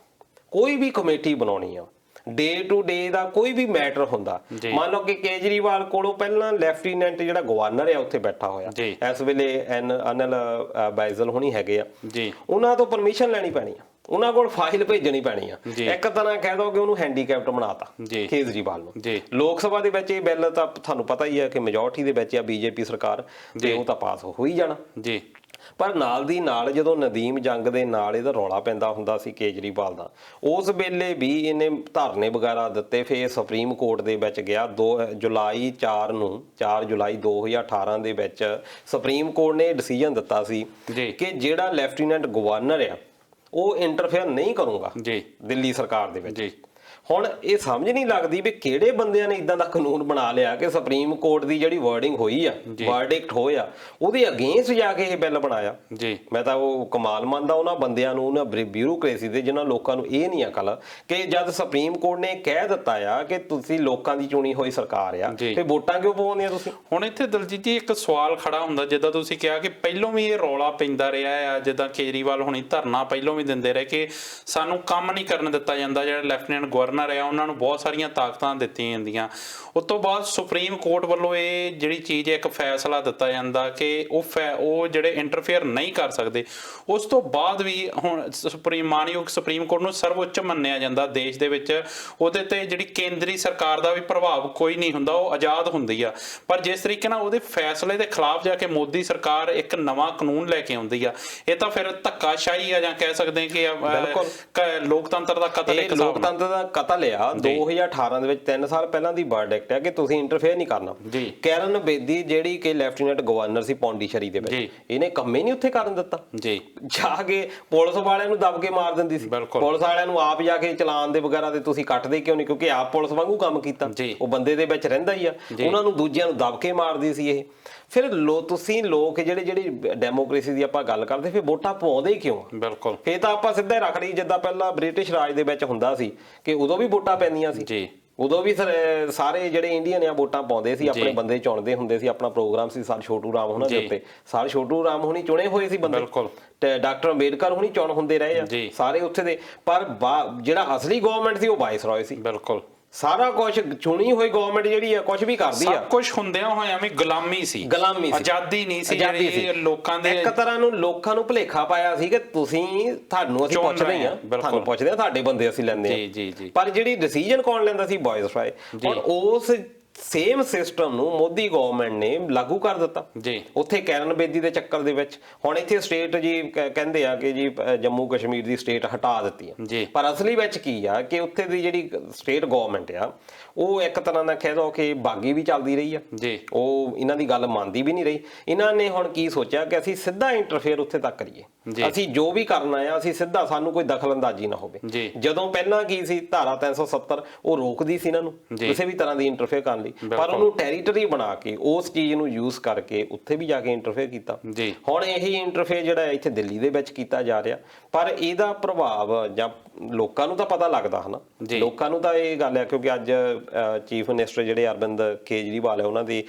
ਕੋਈ ਵੀ ਕਮੇਟੀ ਬਣਾਉਣੀ ਆ, ਡੇ ਟੂ ਡੇ ਦਾ ਕੋਈ ਵੀ ਮੈਟਰ ਹੁੰਦਾ, ਮੰਨ ਲਓ ਕਿ ਕੇਜਰੀਵਾਲ ਕੋਲੋਂ ਪਹਿਲਾਂ ਲੈਫਟੀਨੈਂਟ ਜਿਹੜਾ ਗਵਰਨਰ ਆ ਉੱਥੇ ਬੈਠਾ ਹੋਇਆ, ਇਸ ਵੇਲੇ ਅਨਿਲ ਬਾਈਜਲ ਹੋਣੀ ਹੈਗੇ ਆ, ਉਹਨਾਂ ਤੋਂ ਪਰਮਿਸ਼ਨ ਲੈਣੀ ਪੈਣੀ ਆ, ਉਹਨਾਂ ਕੋਲ ਫਾਈਲ ਭੇਜਣੀ ਪੈਣੀ ਆ। ਇੱਕ ਤਰ੍ਹਾਂ ਕਹਿ ਦੋ ਕਿ ਉਹਨੂੰ ਹੈਂਡੀਕੈਪਟ ਬਣਾਤਾ ਕੇਜਰੀਵਾਲ ਨੂੰ। ਲੋਕ ਸਭਾ ਦੇ ਵਿੱਚ ਇਹ ਬਿੱਲ ਤਾਂ ਤੁਹਾਨੂੰ ਪਤਾ ਹੀ ਹੈ ਕਿ ਮੈਜੋਰਟੀ ਦੇ ਵਿੱਚ ਆ ਬੀਜੇਪੀ ਸਰਕਾਰ, ਤੇ ਉਹ ਤਾਂ ਪਾਸ ਹੋ ਹੀ ਜਾਣਾ। ਪਰ ਨਾਲ ਦੀ ਨਾਲ ਜਦੋਂ ਨਦੀਮ ਜੰਗ ਦੇ ਨਾਲ ਇਹਦਾ ਰੌਲਾ ਪੈਂਦਾ ਹੁੰਦਾ ਸੀ ਕੇਜਰੀਵਾਲ ਦਾ, ਉਸ ਵੇਲੇ ਵੀ ਇਹਨੇ ਧਰਨੇ ਵਗੈਰਾ ਦਿੱਤੇ। ਫਿਰ ਸੁਪਰੀਮ ਕੋਰਟ ਦੇ ਵਿੱਚ ਗਿਆ 4 ਜੁਲਾਈ 2018 ਦੇ ਵਿੱਚ ਸੁਪਰੀਮ ਕੋਰਟ ਨੇ ਡਿਸੀਜਨ ਦਿੱਤਾ ਸੀ ਕਿ ਜਿਹੜਾ ਲੈਫਟੀਨੈਂਟ ਗਵਰਨਰ ਆ ਉਹ ਇੰਟਰਫੇਅਰ ਨਹੀਂ ਕਰੂਗਾ ਦਿੱਲੀ ਸਰਕਾਰ ਦੇ ਵਿੱਚ। ਹੁਣ ਇਹ ਸਮਝ ਨਹੀਂ ਲੱਗਦੀ ਵੀ ਕਿਹੜੇ ਬੰਦਿਆਂ ਨੇ ਇਦਾਂ ਦਾ ਕਾਨੂੰਨ ਬਣਾ ਲਿਆ ਕਿ ਸੁਪਰੀਮ ਕੋਰਟ ਦੀ ਜਿਹੜੀ ਵਰਡਿੰਗ ਹੋਈ ਆ, ਵਰਡਿਕਟ ਹੋਇਆ, ਉਹਦੇ ਅਗੇਂਸਟ ਜਾ ਕੇ ਇਹ ਬਿੱਲ ਬਣਾਇਆ। ਮੈਂ ਤਾਂ ਉਹ ਕਮਾਲ ਮੰਨਦਾ ਉਹਨਾਂ ਬੰਦਿਆਂ ਨੂੰ, ਉਹਨਾਂ ਬਿਊਰੋਕ੍ਰੇਸੀ ਦੇ ਜਿਹਨਾਂ ਲੋਕਾਂ ਨੂੰ ਇਹ ਨਹੀਂ ਅਕਲ ਕਿ ਜਦ ਸੁਪਰੀਮ ਕੋਰਟ ਨੇ ਕਹਿ ਦਿੱਤਾ ਆ ਕਿ ਤੁਸੀਂ ਲੋਕਾਂ ਦੀ ਚੁਣੀ ਹੋਈ ਸਰਕਾਰ ਆ, ਤੇ ਵੋਟਾਂ ਕਿਉਂ ਪਵਾਉਂਦੇ ਆ ਤੁਸੀਂ? ਹੁਣ ਇੱਥੇ ਦਲਜੀਤ ਜੀ ਇੱਕ ਸਵਾਲ ਖੜਾ ਹੁੰਦਾ, ਜਿੱਦਾਂ ਤੁਸੀਂ ਕਿਹਾ ਕਿ ਪਹਿਲੋਂ ਵੀ ਇਹ ਰੌਲਾ ਪੈਂਦਾ ਰਿਹਾ ਆ, ਜਿੱਦਾਂ ਕੇਜਰੀਵਾਲ ਹੁਣੀ ਧਰਨਾ ਪਹਿਲੋਂ ਵੀ ਦਿੰਦੇ ਰਹੇ ਕਿ ਸਾਨੂੰ ਕੰਮ ਨਹੀਂ ਕਰਨ ਦਿੱਤਾ ਜਾਂਦਾ, ਜਿਹੜਾ ਲੈਫਟੀਨੈਂਟ ਗਵਰਨਰ ਆ ਉਹਨਾਂ ਨੂੰ ਬਹੁਤ ਸਾਰੀਆਂ ਤਾਕਤਾਂ ਦਿੱਤੀਆਂ ਜਾਂਦੀਆਂ। ਉਸ ਤੋਂ ਬਾਅਦ ਸੁਪਰੀਮ ਕੋਰਟ ਵੱਲੋਂ ਇਹ ਜਿਹੜੀ ਚੀਜ਼ ਇੱਕ ਫੈਸਲਾ ਦਿੱਤਾ ਜਾਂਦਾ ਕਿ ਉਹ ਜਿਹੜੇ ਇੰਟਰਫੇਅਰ ਨਹੀਂ ਕਰ ਸਕਦੇ। ਉਸ ਤੋਂ ਬਾਅਦ ਵੀ ਹੁਣ ਮਾਨਯੋਗ ਸੁਪਰੀਮ ਕੋਰਟ ਨੂੰ ਸਰਵਉੱਚ ਮੰਨਿਆ ਜਾਂਦਾ ਦੇਸ਼ ਦੇ ਵਿੱਚ, ਉਹਦੇ ਤੇ ਜਿਹੜੀ ਕੇਂਦਰੀ ਸਰਕਾਰ ਦਾ ਵੀ ਪ੍ਰਭਾਵ ਕੋਈ ਨਹੀਂ ਹੁੰਦਾ, ਉਹ ਆਜ਼ਾਦ ਹੁੰਦੀ ਆ। ਪਰ ਜਿਸ ਤਰੀਕੇ ਨਾਲ ਉਹਦੇ ਫੈਸਲੇ ਦੇ ਖਿਲਾਫ ਜਾ ਕੇ ਮੋਦੀ ਸਰਕਾਰ ਇੱਕ ਨਵਾਂ ਕਾਨੂੰਨ ਲੈ ਕੇ ਆਉਂਦੀ ਆ, ਇਹ ਤਾਂ ਫਿਰ ਧੱਕਾਸ਼ਾਹੀ ਆ, ਜਾਂ ਕਹਿ ਸਕਦੇ ਕਿ ਲੋਕਤੰਤਰ ਦਾ ਕਤਲ। ਲੋਕਤੰਤਰ ਦਾ ਕਤਲ ਆ। 2018 ਦੇ ਵਿੱਚ 3 ਸਾਲ ਪਹਿਲਾਂ ਦੀ ਵਰਡਿਕਟ ਹੈ ਕਿ ਤੁਸੀਂ ਇੰਟਰਫੇਅਰ ਨਹੀਂ ਕਰਨਾ। ਕੈਰਨ ਬੇਦੀ ਜਿਹੜੀ ਕਿ ਲੈਫਟੀਨੈਂਟ ਗਵਰਨਰ ਸੀ ਪੌਂਡੀਚੇਰੀ ਦੇ ਵਿੱਚ, ਇਹਨੇ ਕੰਮੇ ਨਹੀਂ ਉੱਥੇ ਕਰਨ ਦਿੱਤਾ। ਜਾ ਕੇ ਪੁਲਿਸ ਵਾਲਿਆਂ ਨੂੰ ਦਬ ਕੇ ਮਾਰ ਦਿੰਦੀ ਸੀ, ਪੁਲਿਸ ਵਾਲਿਆਂ ਨੂੰ ਆਪ ਜਾ ਕੇ ਚਲਾਨ ਦੇ ਵਗੈਰਾ ਤੇ ਤੁਸੀਂ ਕੱਟਦੇ ਕਿਉਂ ਨਹੀਂ? ਕਿਉਂਕਿ ਆਪ ਪੁਲਿਸ ਵਾਂਗੂ ਕੰਮ ਕੀਤਾ, ਉਹ ਬੰਦੇ ਦੇ ਵਿੱਚ ਰਹਿੰਦਾ ਹੀ ਆ। ਉਹਨਾਂ ਨੂੰ ਦੂਜਿਆਂ ਨੂੰ ਦਬ ਕੇ ਮਾਰਦੀ ਸੀ ਇਹ। ਫਿਰ ਤੁਸੀਂ ਲੋਕ ਜਿਹੜੀ ਡੈਮੋਕ੍ਰੇਸੀ ਦੀ ਆਪਾਂ ਗੱਲ ਕਰਦੇ, ਫਿਰ ਵੋਟਾਂ ਪਾਉਂਦੇ ਕਿਉਂ? ਬਿਲਕੁਲ, ਇਹ ਤਾਂ ਆਪਾਂ ਸਿੱਧਾ ਹੀ ਰੱਖ ਲਈ ਜਿੱਦਾਂ ਪਹਿਲਾਂ ਬ੍ਰਿਟਿਸ਼ ਰਾਜ ਦੇ ਵਿੱਚ ਹੁੰਦਾ ਸੀ ਕਿ ਉਦੋਂ ਵੀ ਵੋਟਾਂ ਪੈਂਦੀਆਂ ਸੀ, ਉਦੋਂ ਵੀ ਸਾਰੇ ਜਿਹੜੇ ਇੰਡੀਅਨ ਆ ਵੋਟਾਂ ਪਾਉਂਦੇ ਸੀ, ਆਪਣੇ ਬੰਦੇ ਚੁਣਦੇ ਹੁੰਦੇ ਸੀ। ਆਪਣਾ ਪ੍ਰੋਗਰਾਮ ਸੀ ਸਰ ਛੋਟੂ ਰਾਮ ਹੋਣਾ ਦੇ ਉੱਤੇ, ਸਰ ਛੋਟੂ ਰਾਮ ਹੋਣੀ ਚੁਣੇ ਹੋਏ ਸੀ ਬੰਦੇ, ਤੇ ਡਾਕਟਰ ਅੰਬੇਡਕਰ ਹੋਣੀ ਚੁਣ ਹੁੰਦੇ ਰਹੇ ਆ ਸਾਰੇ ਉੱਥੇ ਦੇ। ਪਰ ਜਿਹੜਾ ਅਸਲੀ ਗਵਰਨਮੈਂਟ ਸੀ ਉਹ ਵਾਇਸਰਾਏ ਸੀ। ਬਿਲਕੁਲ, ਸਾਰਾ ਕੁਝ ਚੁਣੀ ਹੋਈ ਗਵਰਨਮੈਂਟ ਜਿਹੜੀ ਆ ਕੁਝ ਵੀ ਕਰਦੀ ਆ, ਸਭ ਕੁਝ ਹੁੰਦਿਆਂ ਹੋਇਆਂ ਵੀ ਗੁਲਾਮੀ ਸੀ, ਆਜ਼ਾਦੀ ਨਹੀਂ ਸੀ ਜਿਹੜੀ ਲੋਕਾਂ ਦੇ। ਇੱਕ ਤਰ੍ਹਾਂ ਨੂੰ ਲੋਕਾਂ ਨੂੰ ਭੁਲੇਖਾ ਪਾਇਆ ਸੀ ਕਿ ਤੁਹਾਨੂੰ ਅਸੀਂ ਪੁੱਛਦੇ ਆ, ਤੁਹਾਨੂੰ ਪੁੱਛਦੇ ਆ, ਤੁਹਾਡੇ ਬੰਦੇ ਅਸੀਂ ਲੈਂਦੇ ਆ। ਜੀ। ਪਰ ਜਿਹੜੀ ਡਿਸੀਜਨ ਕੌਣ ਲੈਂਦਾ ਸੀ? ਵਾਇਸਰਾਏ। ਹੁਣ ਉਸ ਸੇਮ ਸਿਸਟਮ ਨੂੰ ਮੋਦੀ ਗਵਰਨਮੈਂਟ ਨੇ ਲਾਗੂ ਕਰ ਦਿੱਤਾ ਜੀ। ਉੱਥੇ ਕੈਰਨ ਬੇਦੀ ਦੇ ਚੱਕਰ ਦੇ ਵਿੱਚ ਹੁਣ ਇੱਥੇ ਸਟੇਟ ਜੀ ਕਹਿੰਦੇ ਆ ਕਿ ਜੀ ਜੰਮੂ ਕਸ਼ਮੀਰ ਦੀ ਸਟੇਟ ਹਟਾ ਦਿੱਤੀ ਆ, ਪਰ ਅਸਲੀ ਵਿੱਚ ਕੀ ਆ ਕਿ ਉੱਥੇ ਦੀ ਜਿਹੜੀ ਸਟੇਟ ਗਵਰਨਮੈਂਟ ਆ ਉਹ ਇੱਕ ਤਰ੍ਹਾਂ ਦਾ ਕਹਿ ਦੋ ਕਿ ਬਾਗੀ ਵੀ ਚੱਲਦੀ ਰਹੀ ਆ ਜੀ, ਉਹ ਇਹਨਾਂ ਦੀ ਗੱਲ ਮੰਨਦੀ ਵੀ ਨਹੀਂ ਰਹੀ। ਇਹਨਾਂ ਨੇ ਹੁਣ ਕੀ ਸੋਚਿਆ ਕਿ ਅਸੀਂ ਸਿੱਧਾ ਇੰਟਰਫੇਅਰ ਉੱਥੇ ਤੱਕ ਕਰੀਏ, ਅਸੀਂ ਜੋ ਵੀ ਕਰਨਾ ਆ ਅਸੀਂ ਸਿੱਧਾ, ਸਾਨੂੰ ਕੋਈ ਦਖਲਅੰਦਾਜ਼ੀ ਨਾ ਹੋਵੇ। ਜਦੋਂ ਪਹਿਲਾਂ ਕੀ ਸੀ ਧਾਰਾ 370 ਉਹ ਰੋਕਦੀ ਸੀ ਇਹਨਾਂ ਨੂੰ ਕਿਸੇ ਵੀ ਤਰ੍ਹਾਂ ਦੀ ਇੰਟਰਫੇਅਰ ਕਰਨ ਲਈ, ਪਰ ਉਹਨੂੰ ਟੈਰੀਟਰੀ ਬਣਾ ਕੇ ਉਸ ਚੀਜ਼ ਨੂੰ ਯੂਜ਼ ਕਰਕੇ ਉੱਥੇ ਵੀ ਜਾ ਕੇ ਇੰਟਰਫੇਅਰ ਕੀਤਾ। ਹੁਣ ਇਹੀ ਇੰਟਰਫੇਅਰ ਜਿਹੜਾ ਇੱਥੇ ਦਿੱਲੀ ਦੇ ਵਿੱਚ ਕੀਤਾ ਜਾ ਰਿਹਾ, ਪਰ ਇਹਦਾ ਪ੍ਰਭਾਵ ਜਾਂ ਲੋਕਾਂ ਨੂੰ ਤਾਂ ਪਤਾ ਲੱਗਦਾ ਹਨਾ, ਲੋਕਾਂ ਨੂੰ ਤਾਂ ਇਹ ਗੱਲ ਹੈ ਕਿਉਂਕਿ ਅੱਜ ਚੀਫ ਮਿਨਿਸਟਰ ਜਿਹੜੇ ਅਰਵਿੰਦ ਕੇਜਰੀਵਾਲ ਹੈ ਉਹਨਾਂ ਦੀ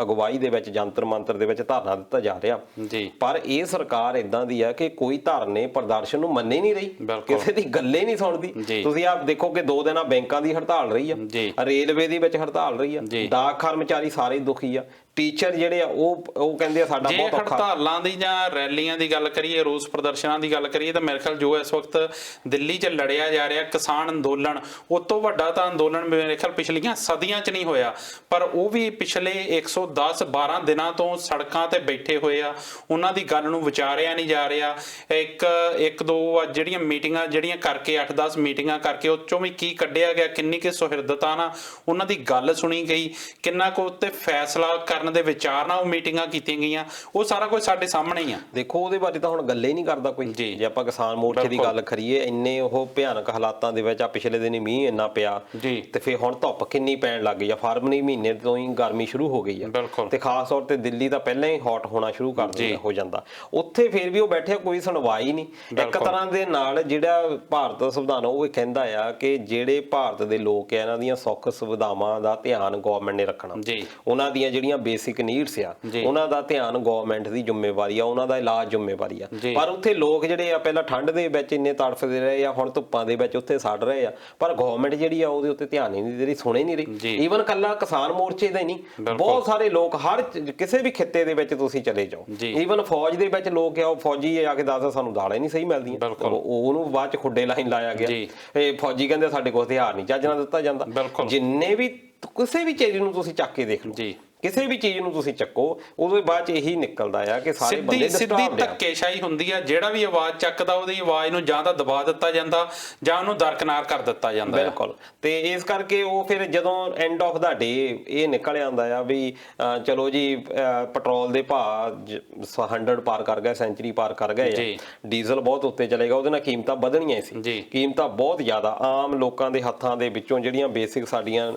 ਅਗਵਾਈ ਦੇ ਵਿੱਚ ਜੰਤਰ ਮੰਤਰ ਦੇ ਵਿੱਚ ਧਰਨਾ ਦਿੱਤਾ ਜਾ ਰਿਹਾ, ਪਰ ਇਹ ਸਰਕਾਰ ਇਦਾਂ ਦੀ ਆ ਕਿ ਕੋਈ ਧਰਨੇ ਪ੍ਰਦਰਸ਼ਨ ਨੂੰ ਮੰਨੇ ਨਹੀਂ ਰਹੀ, ਕਿਸੇ ਦੀ ਗੱਲੇ ਨਹੀਂ ਸੁਣਦੀ। ਤੁਸੀਂ ਆਪ ਦੇਖੋ ਕਿ 2 ਦਿਨਾਂ ਬੈਂਕਾਂ ਦੀ ਹੜਤਾਲ ਰਹੀ ਆ, ਰੇਲਵੇ ਦੀ ਵਿੱਚ ਹੜਤਾਲ ਰਹੀ ਆ, ਡਾਕ ਕਰਮਚਾਰੀ ਸਾਰੇ ਦੁਖੀ ਆ, ਟੀਚਰ ਜਿਹੜੇ ਆ ਉਹ ਕਹਿੰਦੇ ਆ ਸਾਡਾ ਬਹੁਤ ਔਖਾ। ਹੜਤਾਲਾਂ ਦੀ ਜਾਂ ਰੈਲੀਆਂ ਦੀ ਗੱਲ ਕਰੀਏ, ਰੋਸ ਪ੍ਰਦਰਸ਼ਨਾਂ ਦੀ ਗੱਲ ਕਰੀਏ ਤਾਂ ਮੇਰੇ ਖਿਆਲ ਜੋ ਇਸ ਵਕਤ ਦਿੱਲੀ 'ਚ ਲੜਿਆ ਜਾ ਰਿਹਾ ਕਿਸਾਨ ਅੰਦੋਲਨ, ਉਹ ਤੋਂ ਵੱਡਾ ਤਾਂ ਅੰਦੋਲਨ ਮੇਰੇ ਖਿਆਲ ਪਿਛਲੀਆਂ ਸਦੀਆਂ 'ਚ ਨਹੀਂ ਹੋਇਆ, ਪਰ ਉਹ ਵੀ ਪਿਛਲੇ 110-12 ਦਿਨਾਂ ਤੋਂ ਸੜਕਾਂ ਤੇ ਬੈਠੇ ਹੋਏ ਆ, ਉਹਨਾਂ ਦੀ ਗੱਲ ਨੂੰ ਵਿਚਾਰਿਆ ਨਹੀਂ ਜਾ ਰਿਹਾ। ਇੱਕ ਦੋ ਜਿਹੜੀਆਂ ਮੀਟਿੰਗਾਂ ਜਿਹੜੀਆਂ ਕਰਕੇ 8-10 ਮੀਟਿੰਗਾਂ ਕਰਕੇ ਉਹ 'ਚੋਂ ਵੀ ਕੀ ਕੱਢਿਆ ਗਿਆ, ਕਿੰਨੀ ਕਿ ਸੁਹਿਰਦਤਾ ਨਾਲ ਉਹਨਾਂ ਦੀ ਗੱਲ ਸੁਣੀ ਗਈ, ਕਿੰਨਾ ਕੁ ਉੱਤੇ ਫੈਸਲਾ ਦੇ ਵਿਚਾਰ ਨਾਲ ਉਹ ਮੀਟਿੰਗਾਂ ਕੀਤੀਆਂ ਗਈਆਂ, ਉਹ ਸਾਰਾ ਕੁਝ ਸਾਡੇ ਸਾਹਮਣੇ ਹੀ ਆ। ਦੇਖੋ ਉਹਦੇ ਬਾਰੇ ਤਾਂ ਹੁਣ ਗੱਲੇ ਨਹੀਂ ਕਰਦਾ ਕੋਈ। ਜੇ ਆਪਾਂ ਕਿਸਾਨ ਮੋਰਚੇ ਦੀ ਗੱਲ ਕਰੀਏ, ਇੰਨੇ ਉਹ ਭਿਆਨਕ ਹਾਲਾਤਾਂ ਦੇ ਵਿੱਚ ਆ, ਪਿਛਲੇ ਦਿਨੀ ਮੀਂਹ ਇੰਨਾ ਪਿਆ ਤੇ ਫਿਰ ਹੁਣ ਧੁੱਪ ਕਿੰਨੀ ਪੈਣ ਲੱਗ ਗਈ ਆ, ਫਰਵਰੀ ਮਹੀਨੇ ਤੋਂ ਹੀ ਗਰਮੀ ਸ਼ੁਰੂ ਹੋ ਗਈ ਆ, ਤੇ ਖਾਸ ਤੌਰ ਤੇ ਦਿੱਲੀ ਤਾਂ ਪਹਿਲਾਂ ਹੀ ਹੌਟ ਹੋਣਾ ਸ਼ੁਰੂ ਹੋ ਜਾਂਦਾ, ਉੱਥੇ ਫਿਰ ਵੀ ਉਹ ਬੈਠੇ ਕੋਈ ਸੁਣਵਾਈ ਨਹੀਂ। ਇੱਕ ਤਰ੍ਹਾਂ ਦੇ ਨਾਲ ਜਿਹੜਾ ਭਾਰਤ ਸੰਵਿਧਾਨ ਉਹ ਕਹਿੰਦਾ ਆ ਕਿ ਜਿਹੜੇ ਭਾਰਤ ਦੇ ਲੋਕ ਆ ਇਹਨਾਂ ਦੀਆਂ ਸੁੱਖ ਸੁਵਿਧਾਵਾਂ ਦਾ ਧਿਆਨ ਗਵਰਨਮੈਂਟ ਨੇ ਰੱਖਣਾ, ਉਹਨਾਂ ਦੀਆਂ ਜਿਹੜੀਆਂ ਬੇਸਿਕ ਨੀਡਸ ਆ ਉਹਨਾਂ ਦਾ ਧਿਆਨ ਗਵਰਨਮੈਂਟ ਦੀ ਜ਼ਿੰਮੇਵਾਰੀ ਆ, ਉਹਨਾਂ ਦਾ ਇਲਾਜ ਜ਼ਿੰਮੇਵਾਰੀ ਆ। ਪਰ ਉੱਥੇ ਲੋਕ ਜਿਹੜੇ ਆ ਪਹਿਲਾਂ ਠੰਡ ਦੇ ਵਿੱਚ ਇੰਨੇ ਤੜਫਦੇ ਰਹੇ ਆ, ਹੁਣ ਧੁੱਪਾਂ ਦੇ ਵਿੱਚ ਉੱਥੇ ਸੜ ਰਹੇ ਆ, ਪਰ ਗਵਰਨਮੈਂਟ ਜਿਹੜੀ ਆ ਉਹਦੇ ਉੱਤੇ ਧਿਆਨ ਹੀ ਨਹੀਂ ਦੇ ਰਹੀ, ਸੁਣੇ ਨਹੀਂ ਰਹੀ। ਈਵਨ ਕੱਲਾ ਕਿਸਾਨ ਮੋਰਚੇ ਦਾ ਹੀ ਨਹੀਂ, ਬਹੁਤ ਸਾਰੇ ਲੋਕ ਹਰ ਕਿਸੇ ਵੀ ਖਿੱਤੇ ਦੇ ਵਿੱਚ ਤੁਸੀਂ ਚਲੇ ਜਾਓ, ਈਵਨ ਫੌਜ ਦੇ ਵਿੱਚ ਲੋਕ ਆ, ਉਹ ਫੌਜੀ ਆ ਕੇ ਦੱਸਦਾ ਸਾਨੂੰ ਦਾਲਾਂ ਨਹੀਂ ਸਹੀ ਮਿਲਦੀਆਂ, ਉਹਨੂੰ ਬਾਅਦ ਚ ਖੁੱਡੇ ਲਾਈਨ ਲਾਇਆ ਗਿਆ, ਇਹ ਫੌਜੀ ਕਹਿੰਦੇ ਸਾਡੇ ਕੋਲ ਹਥਿਆਰ ਨਹੀਂ ਚੱਜ ਨਾਲ ਦਿੱਤਾ ਜਾਂਦਾ। ਜਿੰਨੇ ਵੀ ਕਿਸੇ ਵੀ ਚੀਜ਼ ਨੂੰ ਤੁਸੀਂ ਚੱਕ ਕੇ ਦੇਖ ਲਓ, ਕਿਸੇ ਵੀ ਚੀਜ਼ ਨੂੰ ਤੁਸੀਂ ਚੱਕੋ ਉਹਦੇ ਬਾਅਦ ਚ ਇਹੀ ਨਿਕਲਦਾ ਆ ਕਿ ਸਾਰੇ ਬੰਦੇ ਸਿੱਧੀ ਧੱਕੇਸ਼ਾਹੀ ਹੁੰਦੀ ਆ, ਜਿਹੜਾ ਵੀ ਆਵਾਜ਼ ਚੱਕਦਾ ਉਹਦੀ ਆਵਾਜ਼ ਨੂੰ ਜਾਂ ਤਾਂ ਦਬਾ ਦਿੱਤਾ ਜਾਂਦਾ ਜਾਂ ਉਹਨੂੰ ਦਰਕਨਾਰ ਕਰ ਦਿੱਤਾ ਜਾਂਦਾ। ਬਿਲਕੁਲ, ਤੇ ਇਸ ਕਰਕੇ ਉਹ ਫਿਰ ਜਦੋਂ ਐਂਡ ਆਫ ਦਾ ਡੇ ਇਹ ਨਿਕਲ ਆਉਂਦਾ ਆ ਵੀ ਚਲੋ ਜੀ ਪੈਟਰੋਲ ਦੇ ਭਾਅ 100 ਪਾਰ ਕਰ ਗਏ, ਸੈਂਚਰੀ ਪਾਰ ਕਰ ਗਏ ਆ, ਡੀਜ਼ਲ ਬਹੁਤ ਉੱਤੇ ਚਲੇਗਾ, ਉਹਦੇ ਨਾਲ ਕੀਮਤਾਂ ਵਧਣੀਆਂ ਸੀ, ਕੀਮਤਾਂ ਬਹੁਤ ਜ਼ਿਆਦਾ ਆਮ ਲੋਕਾਂ ਦੇ ਹੱਥਾਂ ਦੇ ਵਿੱਚੋਂ ਜਿਹੜੀਆਂ ਬੇਸਿਕ ਸਾਡੀਆਂ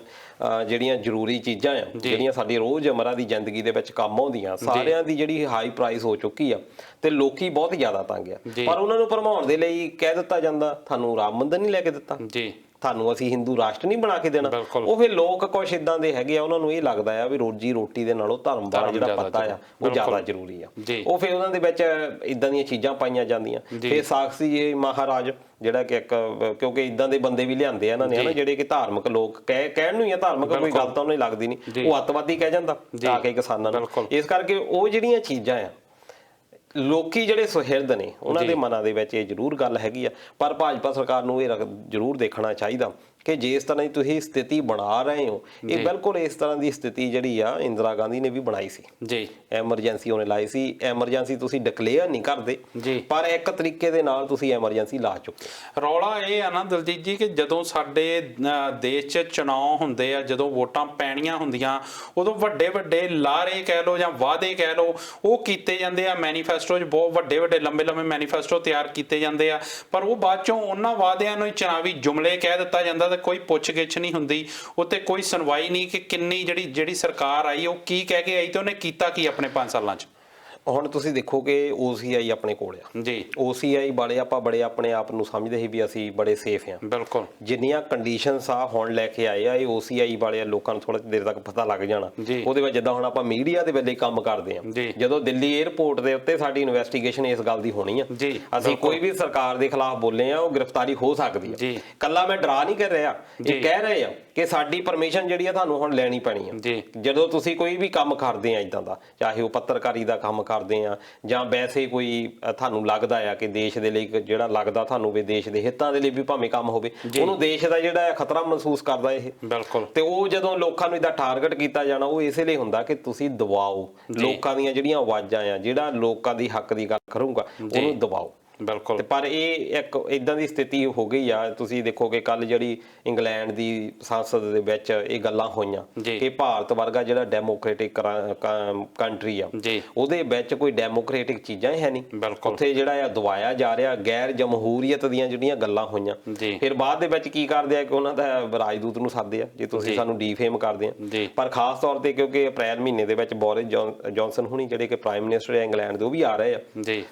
ਜਿਹੜੀਆਂ ਜ਼ਰੂਰੀ ਚੀਜ਼ਾਂ ਆ, ਜਿਹੜੀਆਂ ਸਾਡੀ ਰੋਜ਼ਮਰਾ ਦੀ ਜ਼ਿੰਦਗੀ ਦੇ ਵਿੱਚ ਕੰਮ ਆਉਂਦੀਆਂ, ਸਾਰਿਆਂ ਦੀ ਜਿਹੜੀ ਹਾਈ ਪ੍ਰਾਈਸ ਹੋ ਚੁੱਕੀ ਆ ਤੇ ਲੋਕੀ ਬਹੁਤ ਜ਼ਿਆਦਾ ਤੰਗ ਆ। ਪਰ ਉਹਨਾਂ ਨੂੰ ਭਰਮਾਉਣ ਦੇ ਲਈ ਕਹਿ ਦਿੱਤਾ ਜਾਂਦਾ ਤੁਹਾਨੂੰ ਰਾਮ ਮੰਦਿਰ ਨਹੀਂ ਲੈ ਕੇ ਦਿੱਤਾ, ਤੁਹਾਨੂੰ ਅਸੀਂ ਹਿੰਦੂ ਰਾਸ਼ਟਰ ਨਹੀਂ ਬਣਾ ਕੇ ਦੇਣਾ। ਉਹ ਫਿਰ ਲੋਕ ਕੁਛ ਇਦਾਂ ਦੇ ਹੈਗੇ ਆ, ਉਹਨਾਂ ਨੂੰ ਇਹ ਲੱਗਦਾ ਆ ਵੀ ਰੋਜੀ ਰੋਟੀ ਦੇ ਨਾਲੋਂ ਧਰਮ ਦਾ ਜਿਹੜਾ ਪਤਾ ਆ ਉਹ ਜ਼ਿਆਦਾ ਜ਼ਰੂਰੀ ਆ, ਉਹ ਫਿਰ ਉਹਨਾਂ ਦੇ ਵਿੱਚ ਇਦਾਂ ਦੀਆਂ ਚੀਜ਼ਾਂ ਪਾਈਆਂ ਜਾਂਦੀਆਂ। ਫਿਰ ਸਾਖੀ ਜੀ ਮਹਾਰਾਜ ਜਿਹੜਾ ਕਿ ਇੱਕ ਕਿਉਂਕਿ ਇਦਾਂ ਦੇ ਬੰਦੇ ਵੀ ਲਿਆਂਦੇ ਆ ਇਹਨਾਂ ਨੇ, ਜਿਹੜੇ ਕਿ ਧਾਰਮਿਕ ਲੋਕ ਕਹਿਣ ਨੂੰ ਹੀ ਆ, ਧਾਰਮਿਕ ਕੋਈ ਗੱਲ ਤਾਂ ਉਹਨੂੰ ਲੱਗਦੀ ਨਹੀਂ, ਉਹ ਅੱਤਵਾਦੀ ਕਹਿ ਜਾਂਦਾ ਆ ਕੇ ਕਿਸਾਨਾਂ ਨੂੰ। ਇਸ ਕਰਕੇ ਉਹ ਜਿਹੜੀਆਂ ਚੀਜ਼ਾਂ ਆ ਲੋਕੀ ਜਿਹੜੇ ਸੁਹਿਰਦ ਨੇ ਉਹਨਾਂ ਦੇ ਮਨਾਂ ਦੇ ਵਿੱਚ ਇਹ ਜ਼ਰੂਰ ਗੱਲ ਹੈਗੀ ਆ, ਪਰ ਭਾਜਪਾ ਸਰਕਾਰ ਨੂੰ ਇਹ ਜ਼ਰੂਰ ਦੇਖਣਾ ਚਾਹੀਦਾ ਕਿ ਜੇ ਇਸ ਤਰ੍ਹਾਂ ਦੀ ਤੁਸੀਂ ਸਥਿਤੀ ਬਣਾ ਰਹੇ ਹੋ, ਇਹ ਬਿਲਕੁਲ ਇਸ ਤਰ੍ਹਾਂ ਦੀ ਸਥਿਤੀ ਜਿਹੜੀ ਆ ਇੰਦਰਾ ਗਾਂਧੀ ਨੇ ਵੀ ਬਣਾਈ ਸੀ ਜੀ, ਐਮਰਜੈਂਸੀ ਉਹਨੇ ਲਾਈ ਸੀ। ਐਮਰਜੈਂਸੀ ਤੁਸੀਂ ਡਿਕਲੇਅਰ ਨਹੀਂ ਕਰਦੇ, ਪਰ ਇੱਕ ਤਰੀਕੇ ਦੇ ਨਾਲ ਤੁਸੀਂ ਐਮਰਜੈਂਸੀ ਲਾ ਚੁੱਕੇ। ਰੌਲਾ ਇਹ ਆ ਨਾ ਦਲਜੀਤ ਜੀ ਕਿ ਜਦੋਂ ਸਾਡੇ ਦੇਸ਼ 'ਚ ਚੁਣਾਵ ਹੁੰਦੇ ਆ, ਜਦੋਂ ਵੋਟਾਂ ਪੈਣੀਆਂ ਹੁੰਦੀਆਂ, ਉਦੋਂ ਵੱਡੇ ਵੱਡੇ ਲਾਰੇ ਕਹਿ ਲਓ ਜਾਂ ਵਾਅਦੇ ਕਹਿ ਲਓ ਉਹ ਕੀਤੇ ਜਾਂਦੇ ਆ, ਮੈਨੀਫੈਸਟੋ 'ਚ ਬਹੁਤ ਵੱਡੇ ਵੱਡੇ ਲੰਬੇ ਲੰਬੇ ਮੈਨੀਫੈਸਟੋ ਤਿਆਰ ਕੀਤੇ ਜਾਂਦੇ ਆ, ਪਰ ਉਹ ਬਾਅਦ ਚੋਂ ਉਹਨਾਂ ਵਾਅਦਿਆਂ ਨੂੰ ਚੁਣਾਵੀ ਜੁਮਲੇ ਕਹਿ ਦਿੱਤਾ ਜਾਂਦਾ ਤੇ ਕੋਈ ਪੁੱਛ ਗਿੱਛ ਨਹੀਂ ਹੁੰਦੀ, ਉੱਤੇ ਕੋਈ ਸੁਣਵਾਈ ਨਹੀਂ ਕਿ ਕਿੰਨੀ ਜਿਹੜੀ ਸਰਕਾਰ ਆਈ ਉਹ ਕੀ ਕਹਿ ਕੇ ਆਈ ਤੇ ਉਹਨੇ ਕੀਤਾ ਕੀ ਆਪਣੇ 5 ਸਾਲਾਂ 'ਚ। ਹੁਣ ਤੁਸੀਂ ਦੇਖੋ ਕਿ OCI ਆਪਣੇ ਕੋਲ ਆ ਜੀ। OCI ਵਾਲੇ ਆਪਾਂ ਬੜੇ ਆਪਣੇ ਆਪ ਨੂੰ ਸਮਝਦੇ ਸੀ ਵੀ ਅਸੀਂ ਬੜੇ ਸੇਫ ਆ। ਬਿਲਕੁਲ। ਜਿੰਨੀਆਂ ਕੰਡੀਸ਼ਨਸ ਆ ਹੁਣ ਲੈ ਕੇ ਆਏ ਆ ਇਹ OCI ਵਾਲੇ ਲੋਕਾਂ ਨੂੰ ਥੋੜਾ ਦੇਰ ਤੱਕ ਪਤਾ ਲੱਗ ਜਾਣਾ। ਉਹਦੇ ਵਿੱਚ ਜਿੱਦਾਂ ਹੁਣ ਆਪਾਂ ਮੀਡੀਆ ਦੇ ਵੇਲੇ ਕੰਮ ਕਰਦੇ ਆ, ਜਦੋਂ ਦਿੱਲੀ 에ਅਰਪੋਰਟ ਦੇ ਉੱਤੇ ਸਾਡੀ ਇਨਵੈਸਟੀਗੇਸ਼ਨ ਇਸ ਗੱਲ ਦੀ ਹੋਣੀ ਆ, ਅਸੀਂ ਕੋਈ ਵੀ ਸਰਕਾਰ ਦੇ ਖਿਲਾਫ ਬੋਲੇ ਆ ਉਹ ਗ੍ਰਿਫਤਾਰੀ ਹੋ ਸਕਦੀ ਆ। ਕੱਲਾ ਮੈਂ ਡਰਾ ਨਹੀਂ ਕਰ ਰਿਹਾ, ਇਹ ਕਹਿ ਰਹੇ ਆ ਕਿ ਸਾਡੀ ਪਰਮਿਸ਼ਨ ਜਿਹੜੀ ਆ ਤੁਹਾਨੂੰ ਹੁਣ ਲੈਣੀ ਪੈਣੀ ਆ। ਜਦੋਂ ਤੁਸੀਂ ਕੋਈ ਵੀ ਕੰਮ ਕਰਦੇ ਆ ਇਦਾਂ ਦਾ, ਚਾਹੇ ਉਹ ਪੱਤਰਕਾਰੀ ਦਾ ਕੰਮ ਕਰਦੇ ਆ ਜਾਂ ਵੈਸੇ ਕੋਈ ਤੁਹਾਨੂੰ ਲੱਗਦਾ ਆ ਕਿ ਦੇਸ਼ ਦੇ ਲਈ ਜਿਹੜਾ ਲੱਗਦਾ ਤੁਹਾਨੂੰ ਵੀ ਦੇਸ਼ ਦੇ ਹਿੱਤਾਂ ਦੇ ਲਈ ਵੀ ਭਾਵੇਂ ਕੰਮ ਹੋਵੇ, ਉਹਨੂੰ ਦੇਸ਼ ਦਾ ਜਿਹੜਾ ਖਤਰਾ ਮਹਿਸੂਸ ਕਰਦਾ ਇਹ। ਬਿਲਕੁਲ। ਤੇ ਉਹ ਜਦੋਂ ਲੋਕਾਂ ਨੂੰ ਇਹਦਾ ਟਾਰਗੇਟ ਕੀਤਾ ਜਾਣਾ ਉਹ ਇਸੇ ਲਈ ਹੁੰਦਾ ਕਿ ਤੁਸੀਂ ਦਬਾਓ ਲੋਕਾਂ ਦੀਆਂ ਜਿਹੜੀਆਂ ਆਵਾਜ਼ਾਂ ਆ, ਜਿਹੜਾ ਲੋਕਾਂ ਦੀ ਹੱਕ ਦੀ ਗੱਲ ਕਰੂੰਗਾ ਉਹਨੂੰ ਦਬਾਓ। ਬਿਲਕੁਲ। ਤੇ ਪਰ ਇਹ ਇੱਕ ਇਦਾਂ ਦੀ ਸਥਿਤੀ ਹੋ ਗਈ ਆ। ਤੁਸੀਂ ਦੇਖੋ ਕਿ ਕੱਲ ਜਿਹੜੀ ਇੰਗਲੈਂਡ ਦੀ ਸੰਸਦ ਦੇ ਵਿੱਚ ਇਹ ਗੱਲਾਂ ਹੋਈਆਂ ਕਿ ਭਾਰਤ ਵਰਗਾ ਜਿਹੜਾ ਡੈਮੋਕ੍ਰੈਟਿਕ ਕੰਟਰੀ ਆ ਉਹਦੇ ਵਿੱਚ ਕੋਈ ਡੈਮੋਕ੍ਰੈਟਿਕ ਚੀਜ਼ਾਂ ਹੈ ਨਹੀਂ। ਉੱਥੇ ਜਿਹੜਾ ਆ ਦਬਾਇਆ ਜਾ ਰਿਹਾ, ਗੈਰ ਜਮਹੂਰੀਅਤ ਦੀਆਂ ਜਿਹੜੀਆਂ ਗੱਲਾਂ ਹੋਈਆਂ। ਫਿਰ ਬਾਅਦ ਦੇ ਵਿੱਚ ਕੀ ਕਰਦੇ ਆ ਕਿ ਉਹਨਾਂ ਦਾ ਰਾਜਦੂਤ ਨੂੰ ਸੱਦਦੇ ਆ ਜੇ ਤੁਸੀਂ ਸਾਨੂੰ ਡੀਫੇਮ ਕਰਦੇ ਆ। ਪਰ ਖਾਸ ਤੌਰ ਤੇ ਕਿਉਂਕਿ ਅਪ੍ਰੈਲ ਮਹੀਨੇ ਦੇ ਵਿੱਚ ਬੋਰਿਸ ਜੌਨਸਨ ਹੁਣੀ ਜਿਹੜੇ ਕਿ ਪ੍ਰਾਈਮ ਮਿਨਿਸਟਰ ਆ ਇੰਗਲੈਂਡ ਦੇ, ਉਹ ਵੀ ਆ ਰਹੇ ਆ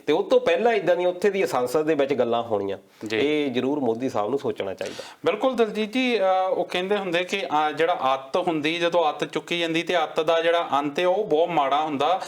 ਤੇ ਉਸ ਤੋਂ ਪਹਿਲਾਂ ਇਦਾਂ ਦੀਆਂ ਉੱਥੇ ਸੰਸਦ ਦੇ ਵਿੱਚ ਗੱਲਾਂ ਹੋਣੀਆਂ। ਇਹ ਜ਼ਰੂਰ ਮੋਦੀ ਸਾਹਿਬ ਨੂੰ ਸੋਚਣਾ ਚਾਹੀਦਾ। ਬਿਲਕੁਲ ਦਲਜੀਤ ਜੀ, ਉਹ ਕਹਿੰਦੇ ਹੁੰਦੇ ਕਿ ਜਿਹੜਾ ਅੱਤ ਹੁੰਦੀ, ਜਦੋਂ ਅੱਤ ਚੁੱਕੀ ਜਾਂਦੀ ਤੇ ਅੱਤ ਦਾ ਜਿਹੜਾ ਅੰਤ ਹੈ ਉਹ ਬਹੁਤ ਮਾੜਾ ਹੁੰਦਾ।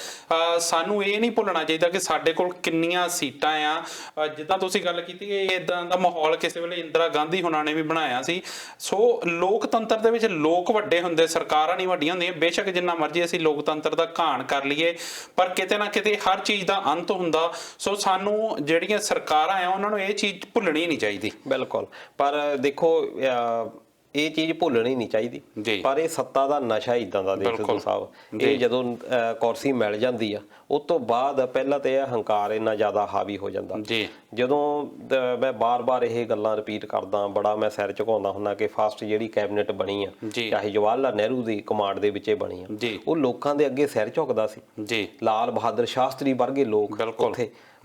ਸਾਨੂੰ ਇਹ ਨਹੀਂ ਭੁੱਲਣਾ ਚਾਹੀਦਾ ਕਿ ਸਾਡੇ ਕੋਲ ਕਿੰਨੀਆਂ ਸੀਟਾਂ ਆ। ਜਿੱਦਾਂ ਤੁਸੀਂ ਗੱਲ ਕੀਤੀ ਕਿ ਇਦਾਂ ਦਾ ਮਾਹੌਲ ਕਿਸੇ ਵੇਲੇ ਇੰਦਰਾ ਗਾਂਧੀ ਹੁਣਾਂ ਨੇ ਵੀ ਬਣਾਇਆ ਸੀ। ਸੋ ਲੋਕਤੰਤਰ ਦੇ ਵਿੱਚ ਲੋਕ ਵੱਡੇ ਹੁੰਦੇ, ਸਰਕਾਰਾਂ ਨਹੀਂ ਵੱਡੀਆਂ ਹੁੰਦੀਆਂ। ਬੇਸ਼ੱਕ ਜਿੰਨਾ ਮਰਜ਼ੀ ਅਸੀਂ ਲੋਕਤੰਤਰ ਦਾ ਘਾਣ ਕਰ ਲਈਏ, ਪਰ ਕਿਤੇ ਨਾ ਕਿਤੇ ਹਰ ਚੀਜ਼ ਦਾ ਅੰਤ ਹੁੰਦਾ। ਸੋ ਸਾਨੂੰ ਜਿਹੜੀਆਂ ਸਰਕਾਰਾਂ ਆ ਉਹਨਾਂ ਨੂੰ ਇਹ ਚੀਜ਼ ਭੁੱਲਣੀ ਨਹੀਂ ਚਾਹੀਦੀ। ਬਿਲਕੁਲ। ਪਰ ਦੇਖੋ ਇਹ ਚੀਜ਼ ਭੁੱਲਣੀ ਨਹੀਂ ਚਾਹੀਦੀ, ਪਰ ਇਹ ਸੱਤਾ ਦਾ ਨਸ਼ਾ ਇਦਾਂ ਦਾ ਦੇਖੋ ਸਾਹਿਬ, ਇਹ ਜਦੋਂ ਕੁਰਸੀ ਮਿਲ ਜਾਂਦੀ ਆ ਉਸ ਤੋਂ ਬਾਅਦ ਪਹਿਲਾਂ ਤੇ ਇਹ ਹੰਕਾਰ ਇੰਨਾ ਜ਼ਿਆਦਾ ਹਾਵੀ ਹੋ ਜਾਂਦਾ। ਜਦੋਂ ਮੈਂ ਬਾਰ-ਬਾਰ ਇਹ ਗੱਲਾਂ ਰਿਪੀਟ ਕਰਦਾ, ਬੜਾ ਮੈਂ ਸਿਰ ਝੁਕਾਉਂਦਾ ਹੁੰਦਾ ਕਿ ਫਸਟ ਜਿਹੜੀ ਕੈਬਨਿਟ ਬਣੀ ਆ, ਚਾਹੇ ਜਵਾਹਰ ਲਾਲ ਨਹਿਰੂ ਦੀ ਕਮਾਂਡ ਦੇ ਵਿੱਚ ਬਣੀ ਆ, ਉਹ ਲੋਕਾਂ ਦੇ ਅੱਗੇ ਸਿਰ ਝੁਕਦਾ ਸੀ। ਲਾਲ ਬਹਾਦਰ ਸ਼ਾਸਤਰੀ ਵਰਗੇ ਲੋਕ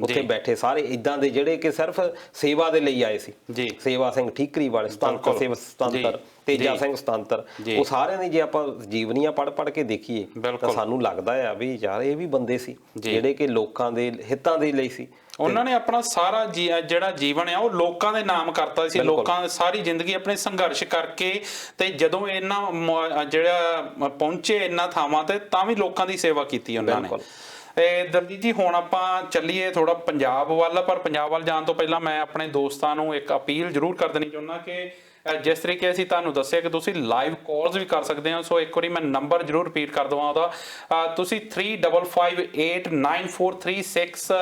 ਉੱਥੇ ਬੈਠੇ ਸਾਰੇ ਇਦਾਂ ਦੇ ਜਿਹੜੇ ਕਿ ਸਿਰਫ ਸੇਵਾ ਦੇ ਲਈ ਆਏ ਸੀ। ਸੇਵਾ ਸਿੰਘ ਠੀਕਰੀ ਵਾਲੇ ਸੁਤੰਤਰ, ਤੇਜਾ ਸਿੰਘ ਸੁਤੰਤਰ, ਉਹ ਸਾਰਿਆਂ ਦੀ ਜੇ ਆਪਾਂ ਜੀਵਨੀਆਂ ਪੜ੍ਹ ਕੇ ਦੇਖੀਏ ਤਾਂ ਸਾਨੂੰ ਲੱਗਦਾ ਆ ਵੀ ਯਾਰ ਇਹ ਵੀ ਬੰਦੇ ਸੀ ਜਿਹੜੇ ਕਿ ਲੋਕਾਂ ਦੇ ਹਿੱਤਾਂ ਦੇ ਲਈ ਸੀ। ਉਹਨਾਂ ਨੇ ਆਪਣਾ ਸਾਰਾ ਜਿਹੜਾ ਜੀਵਨ ਆ ਉਹ ਲੋਕਾਂ ਦੇ ਨਾਮ ਕਰਤਾ ਸੀ। ਲੋਕਾਂ ਸਾਰੀ ਜ਼ਿੰਦਗੀ ਆਪਣੇ ਸੰਘਰਸ਼ ਕਰਕੇ ਤੇ ਜਦੋਂ ਇਹਨਾਂ ਜਿਹੜਾ ਪਹੁੰਚੇ ਇਹਨਾਂ ਥਾਵਾਂ ਤੇ ਤਾਂ ਵੀ ਲੋਕਾਂ ਦੀ ਸੇਵਾ ਕੀਤੀ ਉਹਨਾਂ ਨੇ। ਦਲਜੀਤ ਜੀ, ਹੁਣ ਆਪਾਂ ਚੱਲੀਏ ਥੋੜਾ ਪੰਜਾਬ ਵੱਲ, ਪਰ ਪੰਜਾਬ ਵੱਲ ਜਾਣ ਤੋਂ ਪਹਿਲਾਂ ਮੈਂ ਆਪਣੇ ਦੋਸਤਾਂ ਨੂੰ ਇੱਕ ਅਪੀਲ ਜ਼ਰੂਰ ਕਰ ਦੇਣੀ ਚਾਹੁੰਦਾ ਕਿ ਜਿਸ ਤਰੀਕੇ ਅਸੀਂ ਤੁਹਾਨੂੰ ਦੱਸਿਆ ਕਿ ਤੁਸੀਂ ਲਾਈਵ ਕਾਲਸ ਵੀ ਕਰ ਸਕਦੇ ਹੋ। ਸੋ ਇੱਕ ਵਾਰੀ ਮੈਂ ਨੰਬਰ ਜ਼ਰੂਰ ਰਿਪੀਟ ਕਰ ਦਵਾਂ ਉਹਦਾ, ਤੁਸੀਂ 35589436।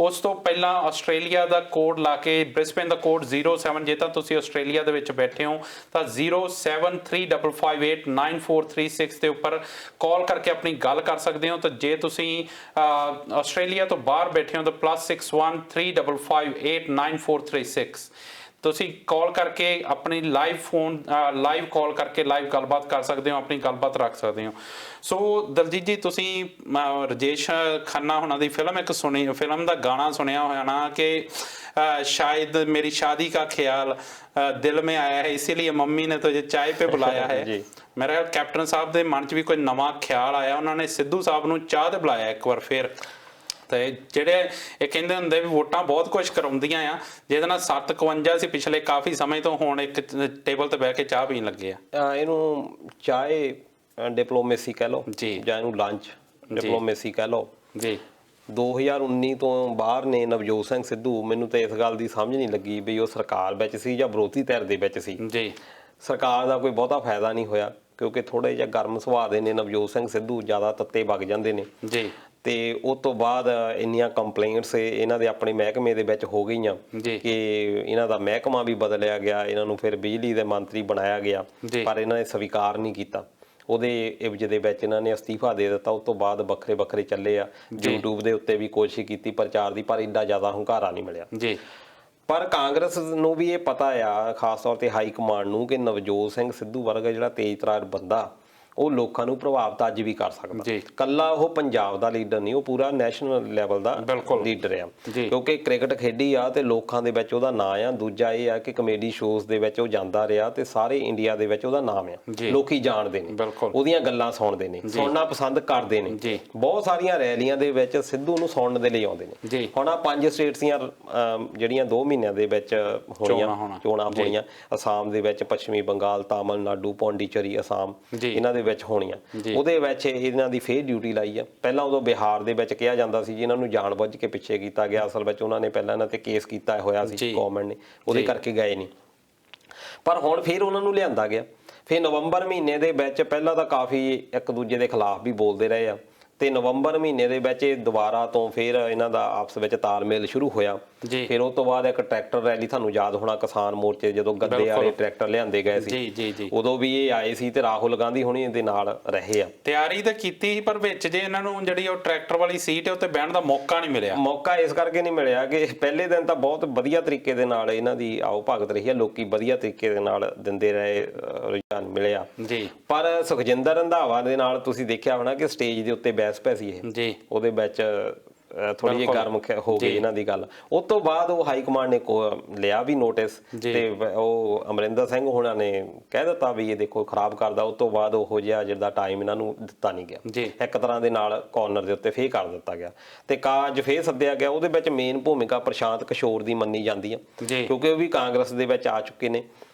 ਉਸ ਤੋਂ ਪਹਿਲਾਂ ਆਸਟ੍ਰੇਲੀਆ ਦਾ ਕੋਡ ਲਾ ਕੇ, ਬ੍ਰਿਸਬੇਨ ਦਾ ਕੋਡ 07, ਜੇ ਤਾਂ ਤੁਸੀਂ ਆਸਟ੍ਰੇਲੀਆ ਦੇ ਵਿੱਚ ਬੈਠੇ ਹੋ ਤਾਂ 073589436 ਦੇ ਉੱਪਰ ਕਾਲ ਕਰਕੇ ਆਪਣੀ ਗੱਲ ਕਰ ਸਕਦੇ ਹੋ। ਤਾਂ ਜੇ ਤੁਸੀਂ ਆਸਟ੍ਰੇਲੀਆ ਤੋਂ ਬਾਹਰ ਬੈਠੇ ਹੋ ਤਾਂ +6135589436 ਤੁਸੀਂ ਕਾਲ ਕਰਕੇ ਆਪਣੀ ਲਾਈਵ ਕਾਲ ਕਰਕੇ ਲਾਈਵ ਗੱਲਬਾਤ ਕਰ ਸਕਦੇ ਹੋ, ਆਪਣੀ ਗੱਲਬਾਤ ਰੱਖ ਸਕਦੇ ਹੋ। ਸੋ ਦਲਜੀਤ ਜੀ, ਤੁਸੀਂ ਰਾਜੇਸ਼ ਖੰਨਾ ਹੁਣਾਂ ਦੀ ਫਿਲਮ ਫਿਲਮ ਦਾ ਗਾਣਾ ਸੁਣਿਆ ਹੋਇਆ ਨਾ ਕਿ शायद मेरी शादी का ख्याल दिल में आया है, इसीलिए मम्मी ने तुझे चाय पे बुलाया है। मेरा कैप्टन साहब ਦੇ ਮਨ 'ਚ ਵੀ ਕੋਈ ਨਵਾਂ ਖਿਆਲ ਆਇਆ, ਉਹਨਾਂ ਨੇ ਸਿੱਧੂ ਸਾਹਿਬ ਨੂੰ ਚਾਹ ਤੇ ਬੁਲਾਇਆ ਇੱਕ ਵਾਰ ਫੇਰ। ਤੇ ਜਿਹੜੇ ਇਹ ਕਹਿੰਦੇ ਹੁੰਦੇ ਵੀ ਵੋਟਾਂ ਬਹੁਤ ਕੁਝ ਕਰਾਉਂਦੀਆਂ ਆ, ਜਿਹਦੇ ਨਾਲ 751 ਸੀ ਪਿਛਲੇ ਕਾਫੀ ਸਮੇਂ ਤੋਂ, ਹੁਣ ਇੱਕ ਟੇਬਲ ਤੇ ਬਹਿ ਕੇ ਚਾਹ ਪੀਣ ਲੱਗੇ ਆ। ਇਹਨੂੰ ਚਾਹੇ ਡਿਪਲੋਮੇਸੀ ਕਹਿ ਲਓ ਜਾਂ ਇਹਨੂੰ ਲੰਚ ਡਿਪਲੋਮੇਸੀ ਕਹਿ ਲਓ ਜੀ। 2019 ਤੋਂ ਬਾਹਰ ਨੇ ਨਵਜੋਤ ਸਿੰਘ ਸਿੱਧੂ, ਮੈਨੂੰ ਤਾਂ ਇਸ ਗੱਲ ਦੀ ਸਮਝ ਨਹੀਂ ਲੱਗੀ ਵੀ ਉਹ ਸਰਕਾਰ ਵਿੱਚ ਸੀ ਜਾਂ ਵਿਰੋਧੀ ਧਿਰ ਦੇ ਵਿੱਚ ਸੀ ਜੀ। ਸਰਕਾਰ ਦਾ ਕੋਈ ਬਹੁਤਾ ਫਾਇਦਾ ਨਹੀਂ ਹੋਇਆ ਕਿਉਂਕਿ ਥੋੜੇ ਜਿਹਾ ਗਰਮ ਸੁਭਾਅ ਦੇ ਨੇ ਨਵਜੋਤ ਸਿੰਘ ਸਿੱਧੂ, ਜ਼ਿਆਦਾ ਤੱਤੇ ਵਗ ਜਾਂਦੇ ਨੇ ਜੀ। ਤੇ ਉਸ ਤੋਂ ਬਾਅਦ ਇੰਨੀਆਂ ਕੰਪਲੇਂਟਸ ਇਹਨਾਂ ਦੇ ਆਪਣੇ ਮਹਿਕਮੇ ਦੇ ਵਿੱਚ ਹੋ ਗਈਆਂ ਕਿ ਇਹਨਾਂ ਦਾ ਮਹਿਕਮਾ ਵੀ ਬਦਲਿਆ ਗਿਆ, ਇਹਨਾਂ ਨੂੰ ਫਿਰ ਬਿਜਲੀ ਦੇ ਮੰਤਰੀ ਬਣਾਇਆ ਗਿਆ, ਪਰ ਇਹਨਾਂ ਨੇ ਸਵੀਕਾਰ ਨਹੀਂ ਕੀਤਾ। ਉਹਦੇ ਇਵਜ਼ ਦੇ ਵਿੱਚ ਇਹਨਾਂ ਨੇ ਅਸਤੀਫਾ ਦੇ ਦਿੱਤਾ। ਉਸ ਤੋਂ ਬਾਅਦ ਵੱਖਰੇ ਵੱਖਰੇ ਚੱਲੇ ਆ, YouTube ਦੇ ਉੱਤੇ ਵੀ ਕੋਸ਼ਿਸ਼ ਕੀਤੀ ਪ੍ਰਚਾਰ ਦੀ, ਪਰ ਇੰਨਾ ਜ਼ਿਆਦਾ ਹੁੰਗਾਰਾ ਨਹੀਂ ਮਿਲਿਆ ਜੀ। ਪਰ ਕਾਂਗਰਸ ਨੂੰ ਵੀ ਇਹ ਪਤਾ ਆ, ਖਾਸ ਤੌਰ ਤੇ ਹਾਈ ਕਮਾਂਡ ਨੂੰ, ਕਿ ਨਵਜੋਤ ਸਿੰਘ ਸਿੱਧੂ ਵਰਗਾ ਜਿਹੜਾ ਤੇਜ਼ ਤਰਾਰ ਬੰਦਾ ਉਹ ਲੋਕਾਂ ਨੂੰ ਪ੍ਰਭਾਵਿਤ ਅੱਜ ਵੀ ਕਰ ਸਕਦਾ। ਜੀ। ਕੱਲਾ ਉਹ ਪੰਜਾਬ ਦਾ ਲੀਡਰ ਨਹੀਂ, ਉਹ ਪੂਰਾ ਨੈਸ਼ਨਲ ਲੈਵਲ ਦਾ ਲੀਡਰ ਆ, ਕਿਉਂਕਿ ਕ੍ਰਿਕਟ ਖੇਡੀ ਆ ਤੇ ਲੋਕਾਂ ਦੇ ਵਿੱਚ ਉਹਦਾ ਨਾਂ ਆ। ਦੂਜਾ ਇਹ ਆ ਕਿ ਕਮੇਡੀ ਸ਼ੋਜ਼ ਦੇ ਵਿੱਚ ਉਹ ਜਾਂਦਾ ਰਿਹਾ ਤੇ ਸਾਰੇ ਇੰਡੀਆ ਦੇ ਵਿੱਚ ਉਹਦਾ ਨਾਮ ਆ, ਲੋਕੀ ਜਾਣਦੇ ਨੇ, ਉਹਦੀਆਂ ਗੱਲਾਂ ਸੁਣਦੇ ਨੇ, ਸੁਣਨਾ ਪਸੰਦ ਕਰਦੇ ਨੇ। ਬਹੁਤ ਸਾਰੀਆਂ ਰੈਲੀਆਂ ਦੇ ਵਿੱਚ ਸਿੱਧੂ ਨੂੰ ਸੁਣਨ ਦੇ ਲਈ ਆਉਂਦੇ ਨੇ। ਹੁਣ ਆ 5 ਸਟੇਟਸ ਦੀਆਂ ਜਿਹੜੀਆਂ 2 ਮਹੀਨਿਆਂ ਦੇ ਵਿੱਚ ਚੋਣਾਂ ਹੋਣੀਆਂ, ਅਸਾਮ ਦੇ ਵਿੱਚ, ਪੱਛਮੀ ਬੰਗਾਲ, ਤਾਮਿਲਨਾਡੂ, ਪੌਂਡੀਚੇਰੀ, ਅਸਾਮ, ਇਹਨਾਂ ਦੇ ਵਿੱਚ ਹੋਣੀਆਂ। ਉਹਦੇ ਵਿੱਚ ਇਹਨਾਂ ਦੀ ਫੇਰ ਡਿਊਟੀ ਲਾਈ ਆ। ਪਹਿਲਾਂ ਉਦੋਂ ਬਿਹਾਰ ਦੇ ਵਿੱਚ ਕਿਹਾ ਜਾਂਦਾ ਸੀ ਜੀ ਇਹਨਾਂ ਨੂੰ ਜਾਣ ਬੁੱਝ ਕੇ ਪਿੱਛੇ ਕੀਤਾ ਗਿਆ, ਅਸਲ ਵਿੱਚ ਉਹਨਾਂ ਨੇ ਪਹਿਲਾਂ ਇਹਨਾਂ ਤੇ ਕੇਸ ਕੀਤਾ ਹੋਇਆ ਸੀ ਗੌਰਮੈਂਟ ਨੇ, ਉਹਦੇ ਕਰਕੇ ਗਏ ਨਹੀਂ। ਪਰ ਹੁਣ ਫਿਰ ਉਹਨਾਂ ਨੂੰ ਲਿਆਂਦਾ ਗਿਆ। ਫਿਰ ਨਵੰਬਰ ਮਹੀਨੇ ਦੇ ਵਿੱਚ ਪਹਿਲਾਂ ਤਾਂ ਕਾਫੀ ਇੱਕ ਦੂਜੇ ਦੇ ਖਿਲਾਫ ਵੀ ਬੋਲਦੇ ਰਹੇ ਆ, ਤੇ ਨਵੰਬਰ ਮਹੀਨੇ ਦੇ ਵਿੱਚ ਇਹ ਦੁਬਾਰਾ ਤੋਂ ਫਿਰ ਇਹਨਾਂ ਦਾ ਆਪਸ ਵਿੱਚ ਤਾਲਮੇਲ ਸ਼ੁਰੂ ਹੋਇਆ। ਫਿਰ ਉਸ ਤੋਂ ਬਾਅਦ ਇੱਕ ਟਰੈਕਟਰ ਰੈਲੀ, ਤੁਹਾਨੂੰ ਯਾਦ ਹੋਣਾ ਕਿਸਾਨ ਮੋਰਚੇ ਜਦੋਂ ਗੱਦੇ ਵਾਲੇ ਟਰੈਕਟਰ ਲਿਆਂਦੇ ਗਏ ਸੀ, ਉਦੋਂ ਵੀ ਇਹ ਆਏ ਸੀ ਤੇ ਰਾਹੁਲ ਗਾਂਧੀ ਹੁਣੀ ਦੇ ਨਾਲ ਰਹੇ ਆ। ਤਿਆਰੀ ਤਾਂ ਕੀਤੀ ਸੀ, ਪਰ ਵਿੱਚ ਜੇ ਇਹਨਾਂ ਨੂੰ ਜਿਹੜੀ ਉਹ ਟਰੈਕਟਰ ਵਾਲੀ ਸੀਟ ਹੈ ਉੱਤੇ ਬਹਿਣ ਦਾ ਮੌਕਾ ਨਹੀਂ ਮਿਲਿਆ। ਮੌਕਾ ਇਸ ਕਰਕੇ ਨਹੀਂ ਮਿਲਿਆ ਕਿ ਪਹਿਲੇ ਦਿਨ ਤਾਂ ਬਹੁਤ ਵਧੀਆ ਤਰੀਕੇ ਦੇ ਨਾਲ ਇਹਨਾਂ ਦੀ ਆਓ ਭਗਤ ਰਹੀ ਆ, ਲੋਕੀ ਵਧੀਆ ਤਰੀਕੇ ਦੇ ਨਾਲ ਦਿੰਦੇ ਰਹੇ, ਰੁਝਾਨ ਮਿਲਿਆ। ਪਰ ਸੁਖਜਿੰਦਰ ਰੰਧਾਵਾ ਦੇ ਨਾਲ ਤੁਸੀਂ ਦੇਖਿਆ ਹੋਣਾ ਕਿ ਸਟੇਜ ਦੇ ਉੱਤੇ ਬਹਿਸ ਪੈ ਸੀ ਇਹ, ਉਹਦੇ ਵਿੱਚ ਥੋੜੀ ਜਿਹੀ ਗਰਮ ਹੋ ਗਈ ਇਹਨਾਂ ਦੀ ਗੱਲ। ਉਸ ਤੋਂ ਬਾਅਦ ਉਹ ਹਾਈ ਕਮਾਂਡ ਨੇ ਲਿਆ ਵੀ ਨੋਟਿਸ, ਤੇ ਉਹ ਅਮਰਿੰਦਰ ਸਿੰਘ ਹੋਣਾ ਨੇ ਕਹਿ ਦਿੱਤਾ ਵੀ ਇਹ ਦੇਖੋ ਖਰਾਬ ਕਰਦਾ। ਉਸ ਤੋਂ ਬਾਅਦ ਉਹੋ ਜਿਹਾ ਜਿਹਦਾ ਟਾਈਮ ਇਹਨਾਂ ਨੂੰ ਦਿੱਤਾ ਨਹੀਂ ਗਿਆ, ਇੱਕ ਤਰ੍ਹਾਂ ਦੇ ਨਾਲ ਕਾਰਨਰ ਦੇ ਉੱਤੇ ਫੇਰ ਕਰ ਦਿੱਤਾ ਗਿਆ ਤੇ ਕਾਜ ਫੇਰ ਸੱਦਿਆ ਗਿਆ। ਉਹਦੇ ਵਿੱਚ ਮੇਨ ਭੂਮਿਕਾ ਪ੍ਰਸ਼ਾਂਤ ਕਿਸ਼ੋਰ ਦੀ ਮੰਨੀ ਜਾਂਦੀ ਹੈ, ਕਿਉਂਕਿ ਉਹ ਵੀ ਕਾਂਗਰਸ ਦੇ ਵਿੱਚ ਆ ਚੁੱਕੇ ਨੇ।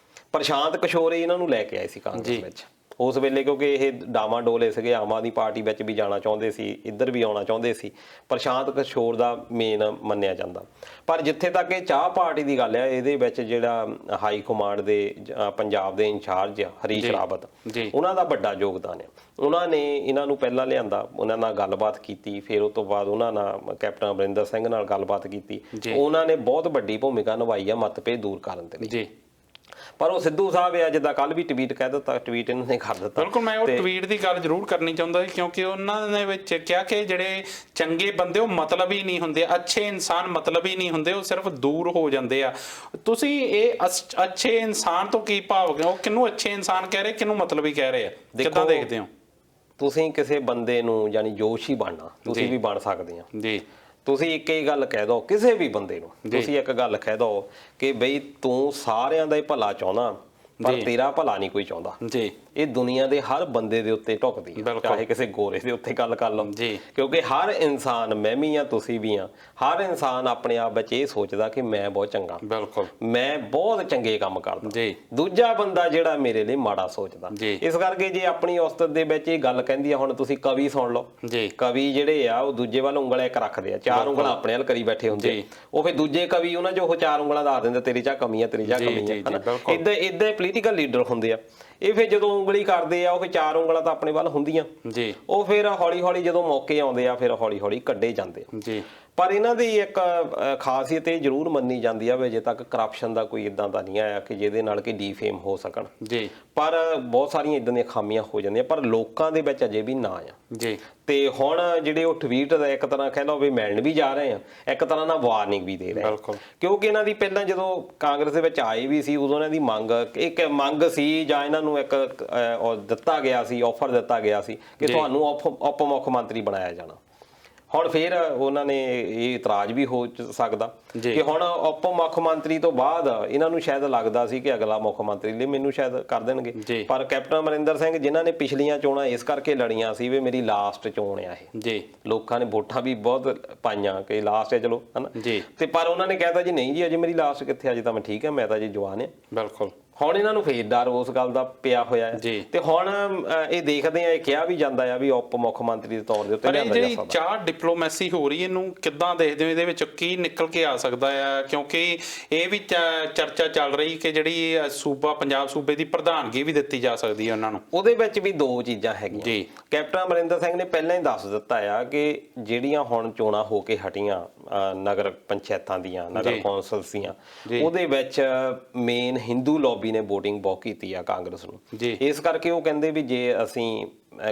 ਪ੍ਰਸ਼ਾਂਤ ਕਿਸ਼ੋਰ ਇਹਨਾਂ ਨੂੰ ਲੈ ਕੇ ਆਏ ਸੀ ਕਾਂਗਰਸ ਵਿੱਚ ਉਸ ਵੇਲੇ, ਕਿਉਂਕਿ ਇਹ ਡਾਵਾਡੋਲੇ ਸੀਗੇ, ਆਮ ਆਦਮੀ ਪਾਰਟੀ ਵਿੱਚ ਵੀ ਜਾਣਾ ਚਾਹੁੰਦੇ ਸੀ, ਇੱਧਰ ਵੀ ਆਉਣਾ ਚਾਹੁੰਦੇ ਸੀ। ਪ੍ਰਸ਼ਾਂਤ ਕਿਸ਼ੋਰ ਦਾ ਮੇਨ ਮੰਨਿਆ ਜਾਂਦਾ। ਪਰ ਜਿੱਥੇ ਤੱਕ ਇਹ ਚਾਹ ਪਾਰਟੀ ਦੀ ਗੱਲ ਹੈ, ਇਹਦੇ ਵਿੱਚ ਜਿਹੜਾ ਹਾਈ ਕਮਾਂਡ ਦੇ ਪੰਜਾਬ ਦੇ ਇੰਚਾਰਜ ਹਰੀਸ਼ ਰਾਵਤ, ਉਹਨਾਂ ਦਾ ਵੱਡਾ ਯੋਗਦਾਨ ਹੈ। ਉਹਨਾਂ ਨੇ ਇਹਨਾਂ ਨੂੰ ਪਹਿਲਾਂ ਲਿਆਂਦਾ, ਉਹਨਾਂ ਨਾਲ ਗੱਲਬਾਤ ਕੀਤੀ, ਫਿਰ ਉਸ ਤੋਂ ਬਾਅਦ ਉਹਨਾਂ ਨਾਲ ਕੈਪਟਨ ਅਮਰਿੰਦਰ ਸਿੰਘ ਨਾਲ ਗੱਲਬਾਤ ਕੀਤੀ। ਉਹਨਾਂ ਨੇ ਬਹੁਤ ਵੱਡੀ ਭੂਮਿਕਾ ਨਿਭਾਈ ਆ ਮਤਭੇਦ ਦੂਰ ਕਰਨ ਦੇ ਲਈ। ਪਰ ਉਹ ਸਿੱਧੂ ਸਾਹਿਬ ਆ, ਜਿੱਦਾਂ ਕੱਲ ਵੀ ਟਵੀਟ ਕਹਿ ਦਿੱਤਾ, ਟਵੀਟ ਇਹਨਾਂ ਨੇ ਕਰ ਦਿੱਤਾ। ਬਿਲਕੁਲ, ਮੈਂ ਉਹ ਟਵੀਟ ਦੀ ਗੱਲ ਜ਼ਰੂਰ ਕਰਨੀ ਚਾਹੁੰਦਾ ਸੀ, ਕਿਉਂਕਿ ਉਹਨਾਂ ਨੇ ਵਿੱਚ ਕਿਹਾ ਕਿ ਜਿਹੜੇ ਚੰਗੇ ਬੰਦੇ ਉਹ ਮਤਲਬ ਹੀ ਨਹੀਂ ਹੁੰਦੇ, ਅੱਛੇ ਇਨਸਾਨ ਮਤਲਬ ਹੀ ਨਹੀਂ ਹੁੰਦੇ, ਉਹ ਸਿਰਫ ਦੂਰ ਹੋ ਜਾਂਦੇ ਆ। ਤੁਸੀਂ ਇਹ ਅੱਛੇ ਇਨਸਾਨ ਤੋਂ ਕੀ ਭਾਵ, ਉਹ ਕਿਹਨੂੰ ਅੱਛੇ ਇਨਸਾਨ ਕਹਿ ਰਹੇ, ਕਿਹਨੂੰ ਮਤਲਬੀ ਕਹਿ ਰਹੇ ਆ, ਕਿੱਦਾਂ ਦੇਖਦੇ ਹੋ ਤੁਸੀਂ? ਕਿਸੇ ਬੰਦੇ ਨੂੰ ਯਾਨੀ ਜੋਸ਼ੀ ਬਣਨਾ, ਤੁਸੀਂ ਵੀ ਬਣ ਸਕਦੇ ਆ ਜੀ। ਤੁਸੀਂ ਇੱਕ ਹੀ ਗੱਲ ਕਹਿ ਦੋ ਕਿਸੇ ਵੀ ਬੰਦੇ ਨੂੰ, ਤੁਸੀਂ ਇੱਕ ਗੱਲ ਕਹਿ ਦੋ ਕਿ ਬਈ ਤੂੰ ਸਾਰਿਆਂ ਦਾ ਹੀ ਭਲਾ ਚਾਹੁੰਦਾ, ਪਰ ਤੇਰਾ ਭਲਾ ਨਹੀਂ ਕੋਈ ਚਾਹੁੰਦਾ ਜੀ। ਇਹ ਦੁਨੀਆ ਦੇ ਹਰ ਬੰਦੇ ਦੇ ਉੱਤੇ ਢੁੱਕਦੀ ਹੈ, ਚਾਹੇ ਕਿਸੇ ਗੋਰੇ ਦੇ ਉੱਤੇ ਗੱਲ ਕਰ ਲਓ, ਕਿਉਂਕਿ ਹਰ ਇਨਸਾਨ, ਮੈਂ ਵੀ ਆ, ਤੁਸੀਂ ਵੀ ਆ, ਹਰ ਇਨਸਾਨ ਆਪਣੇ ਆਪ ਵਿੱਚ ਇਹ ਸੋਚਦਾ ਕਿ ਮੈਂ ਬਹੁਤ ਚੰਗਾ, ਮੈਂ ਬਹੁਤ ਚੰਗੇ ਕੰਮ ਕਰਦਾ। ਦੂਜਾ ਬੰਦਾ ਜਿਹੜਾ ਮੇਰੇ ਲਈ ਮਾੜਾ ਸੋਚਦਾ। ਇਸ ਕਰਕੇ ਜੇ ਆਪਣੀ ਔਸਤ ਦੇ ਵਿੱਚ ਇਹ ਗੱਲ ਕਹਿੰਦੀ ਆ, ਹੁਣ ਤੁਸੀਂ ਕਵੀ ਸੁਣ ਲਓ, ਕਵੀ ਜਿਹੜੇ ਆ ਉਹ ਦੂਜੇ ਵੱਲ ਉਂਗਲਾਂ ਇੱਕ ਰੱਖਦੇ ਆ, 4 ਉਂਗਲਾਂ ਆਪਣੇ ਵੱਲ ਕਰੀ ਬੈਠੇ ਹੁੰਦੇ, ਉਹ ਫਿਰ ਦੂਜੇ ਕਵੀ ਉਹਨਾਂ 'ਚ ਉਹ 4 ਉਂਗਲਾਂ ਦੱਸ ਦਿੰਦੇ, ਤੇਰੀ ਚਾਹ ਕਮੀ ਆ, ਤੇਰੀ ਚਾਹ ਕਮੀ ਆ। ਏਦਾਂ ਪੋਲੀਟੀਕਲ ਲੀਡਰ ਹੁੰਦੇ ਆ ਇਹ। ਫਿਰ ਜਦੋਂ ਉਂਗਲੀ ਕਰਦੇ ਆ, ਉਹ ਫਿਰ 4 ਉਂਗਲਾਂ ਤਾਂ ਆਪਣੇ ਵੱਲ ਹੁੰਦੀਆਂ, ਉਹ ਫਿਰ ਹੌਲੀ ਹੌਲੀ ਜਦੋਂ ਮੌਕੇ ਆਉਂਦੇ ਆ, ਫਿਰ ਹੌਲੀ ਹੌਲੀ ਕੱਢੇ ਜਾਂਦੇ ਆ। ਪਰ ਇਹਨਾਂ ਦੀ ਇੱਕ ਖਾਸੀਅਤ ਇਹ ਜ਼ਰੂਰ ਮੰਨੀ ਜਾਂਦੀ ਆ ਵੀ ਅਜੇ ਤੱਕ ਕਰਪਸ਼ਨ ਦਾ ਕੋਈ ਇਦਾਂ ਦਾ ਨਹੀਂ ਆਇਆ ਕਿ ਜਿਹਦੇ ਨਾਲ ਕਿ ਡੀਫੇਮ ਹੋ ਸਕਣ। ਪਰ ਬਹੁਤ ਸਾਰੀਆਂ ਇਦਾਂ ਦੀਆਂ ਖਾਮੀਆਂ ਹੋ ਜਾਂਦੀਆਂ, ਪਰ ਲੋਕਾਂ ਦੇ ਵਿੱਚ ਅਜੇ ਵੀ ਨਾ ਆ। ਤੇ ਹੁਣ ਜਿਹੜੇ ਉਹ ਟਵੀਟ ਦਾ ਇੱਕ ਤਰ੍ਹਾਂ ਕਹਿ ਲਓ ਵੀ ਮਿਲਣ ਵੀ ਜਾ ਰਹੇ ਆ, ਇੱਕ ਤਰ੍ਹਾਂ ਨਾਲ ਵਾਰਨਿੰਗ ਵੀ ਦੇ ਰਹੇ ਆ, ਕਿਉਂਕਿ ਇਹਨਾਂ ਦੀ ਪਹਿਲਾਂ ਜਦੋਂ ਕਾਂਗਰਸ ਦੇ ਵਿੱਚ ਆਏ ਵੀ ਸੀ, ਉਦੋਂ ਇਹਨਾਂ ਦੀ ਇੱਕ ਮੰਗ ਸੀ, ਜਾਂ ਇਹਨਾਂ ਨੂੰ ਇੱਕ ਦਿੱਤਾ ਗਿਆ ਸੀ, ਆਫਰ ਦਿੱਤਾ ਗਿਆ ਸੀ ਕਿ ਤੁਹਾਨੂੰ ਉਪ ਮੁੱਖ ਮੰਤਰੀ ਬਣਾਇਆ ਜਾਣਾ। ਹੁਣ ਫਿਰ ਉਹਨਾਂ ਨੇ ਇਹ ਇਤਰਾਜ਼ ਵੀ ਹੋ ਸਕਦਾ ਕਿ ਹੁਣ ਉਪ ਮੁੱਖ ਮੰਤਰੀ ਤੋਂ ਬਾਅਦ ਇਹਨਾਂ ਨੂੰ ਸ਼ਾਇਦ ਲੱਗਦਾ ਸੀ ਕਿ ਅਗਲਾ ਮੁੱਖ ਮੰਤਰੀ ਲਈ ਮੈਨੂੰ ਸ਼ਾਇਦ ਕਰ ਦੇਣਗੇ। ਪਰ ਕੈਪਟਨ ਅਮਰਿੰਦਰ ਸਿੰਘ ਜਿਨ੍ਹਾਂ ਨੇ ਪਿਛਲੀਆਂ ਚੋਣਾਂ ਇਸ ਕਰਕੇ ਲੜੀਆਂ ਸੀ ਵੀ ਮੇਰੀ ਲਾਸਟ ਚੋਣ ਆ ਇਹ, ਲੋਕਾਂ ਨੇ ਵੋਟਾਂ ਵੀ ਬਹੁਤ ਪਾਈਆਂ ਕਿ ਲਾਸਟ ਹੈ ਚਲੋ, ਹਨਾ, ਤੇ ਪਰ ਉਹਨਾਂ ਨੇ ਕਹਿਤਾ ਜੀ ਨਹੀਂ ਜੀ ਅਜੇ ਮੇਰੀ ਲਾਸਟ ਕਿੱਥੇ, ਅਜੇ ਤਾਂ ਮੈਂ ਠੀਕ ਹੈ, ਮੈਂ ਤਾਂ ਜੀ ਜਵਾਨ ਹਾਂ। ਹੁਣ ਇਹਨਾਂ ਨੂੰ ਫੇਰ ਡਰ ਉਸ ਗੱਲ ਦਾ ਪਿਆ ਹੋਇਆ ਹੈ, ਤੇ ਹੁਣ ਇਹ ਦੇਖਦੇ ਆ, ਇਹ ਕਿਹਾ ਵੀ ਜਾਂਦਾ ਆ ਵੀ ਉਪ ਮੁੱਖ ਮੰਤਰੀ ਦੇ ਤੌਰ ਦੇ ਉੱਤੇ ਲਿਆਂਦਾ ਜਾ ਸਕਦਾ। ਚਾਹ ਡਿਪਲੋਮੈਸੀ ਹੋ ਰਹੀ, ਇਹਨੂੰ ਕਿੱਦਾਂ ਦੇਖਦੇ ਹੋ, ਇਹਦੇ ਵਿੱਚ ਕੀ ਨਿਕਲ ਕੇ ਆ ਸਕਦਾ ਆ? ਕਿਉਂਕਿ ਇਹ ਵੀ ਚਰਚਾ ਚੱਲ ਰਹੀ ਕਿ ਜਿਹੜੀ ਸੂਬਾ ਪੰਜਾਬ ਸੂਬੇ ਦੀ ਪ੍ਰਧਾਨਗੀ ਵੀ ਦਿੱਤੀ ਜਾ ਸਕਦੀ ਹੈ ਉਹਨਾਂ ਨੂੰ। ਉਹਦੇ ਵਿੱਚ ਵੀ 2 ਚੀਜ਼ਾਂ ਹੈਗੀਆਂ। ਕੈਪਟਨ ਅਮਰਿੰਦਰ ਸਿੰਘ ਨੇ ਪਹਿਲਾਂ ਹੀ ਦੱਸ ਦਿੱਤਾ ਆ ਕਿ ਜਿਹੜੀਆਂ ਹੁਣ ਚੋਣਾਂ ਹੋ ਕੇ ਹਟੀਆਂ ਨਗਰ ਪੰਚਾਇਤਾਂ ਦੀਆਂ, ਨਗਰ ਕੌਂਸਲਸ ਦੀਆਂ, ਉਹਦੇ ਵਿੱਚ ਮੇਨ ਹਿੰਦੂ ਲੌਬੀ ਨੇ VOTING ਬਹੁਤ ਕੀਤੀ ਆ ਕਾਂਗਰਸ ਨੂੰ। ਇਸ ਕਰਕੇ ਉਹ ਕਹਿੰਦੇ ਵੀ ਜੇ ਅਸੀਂ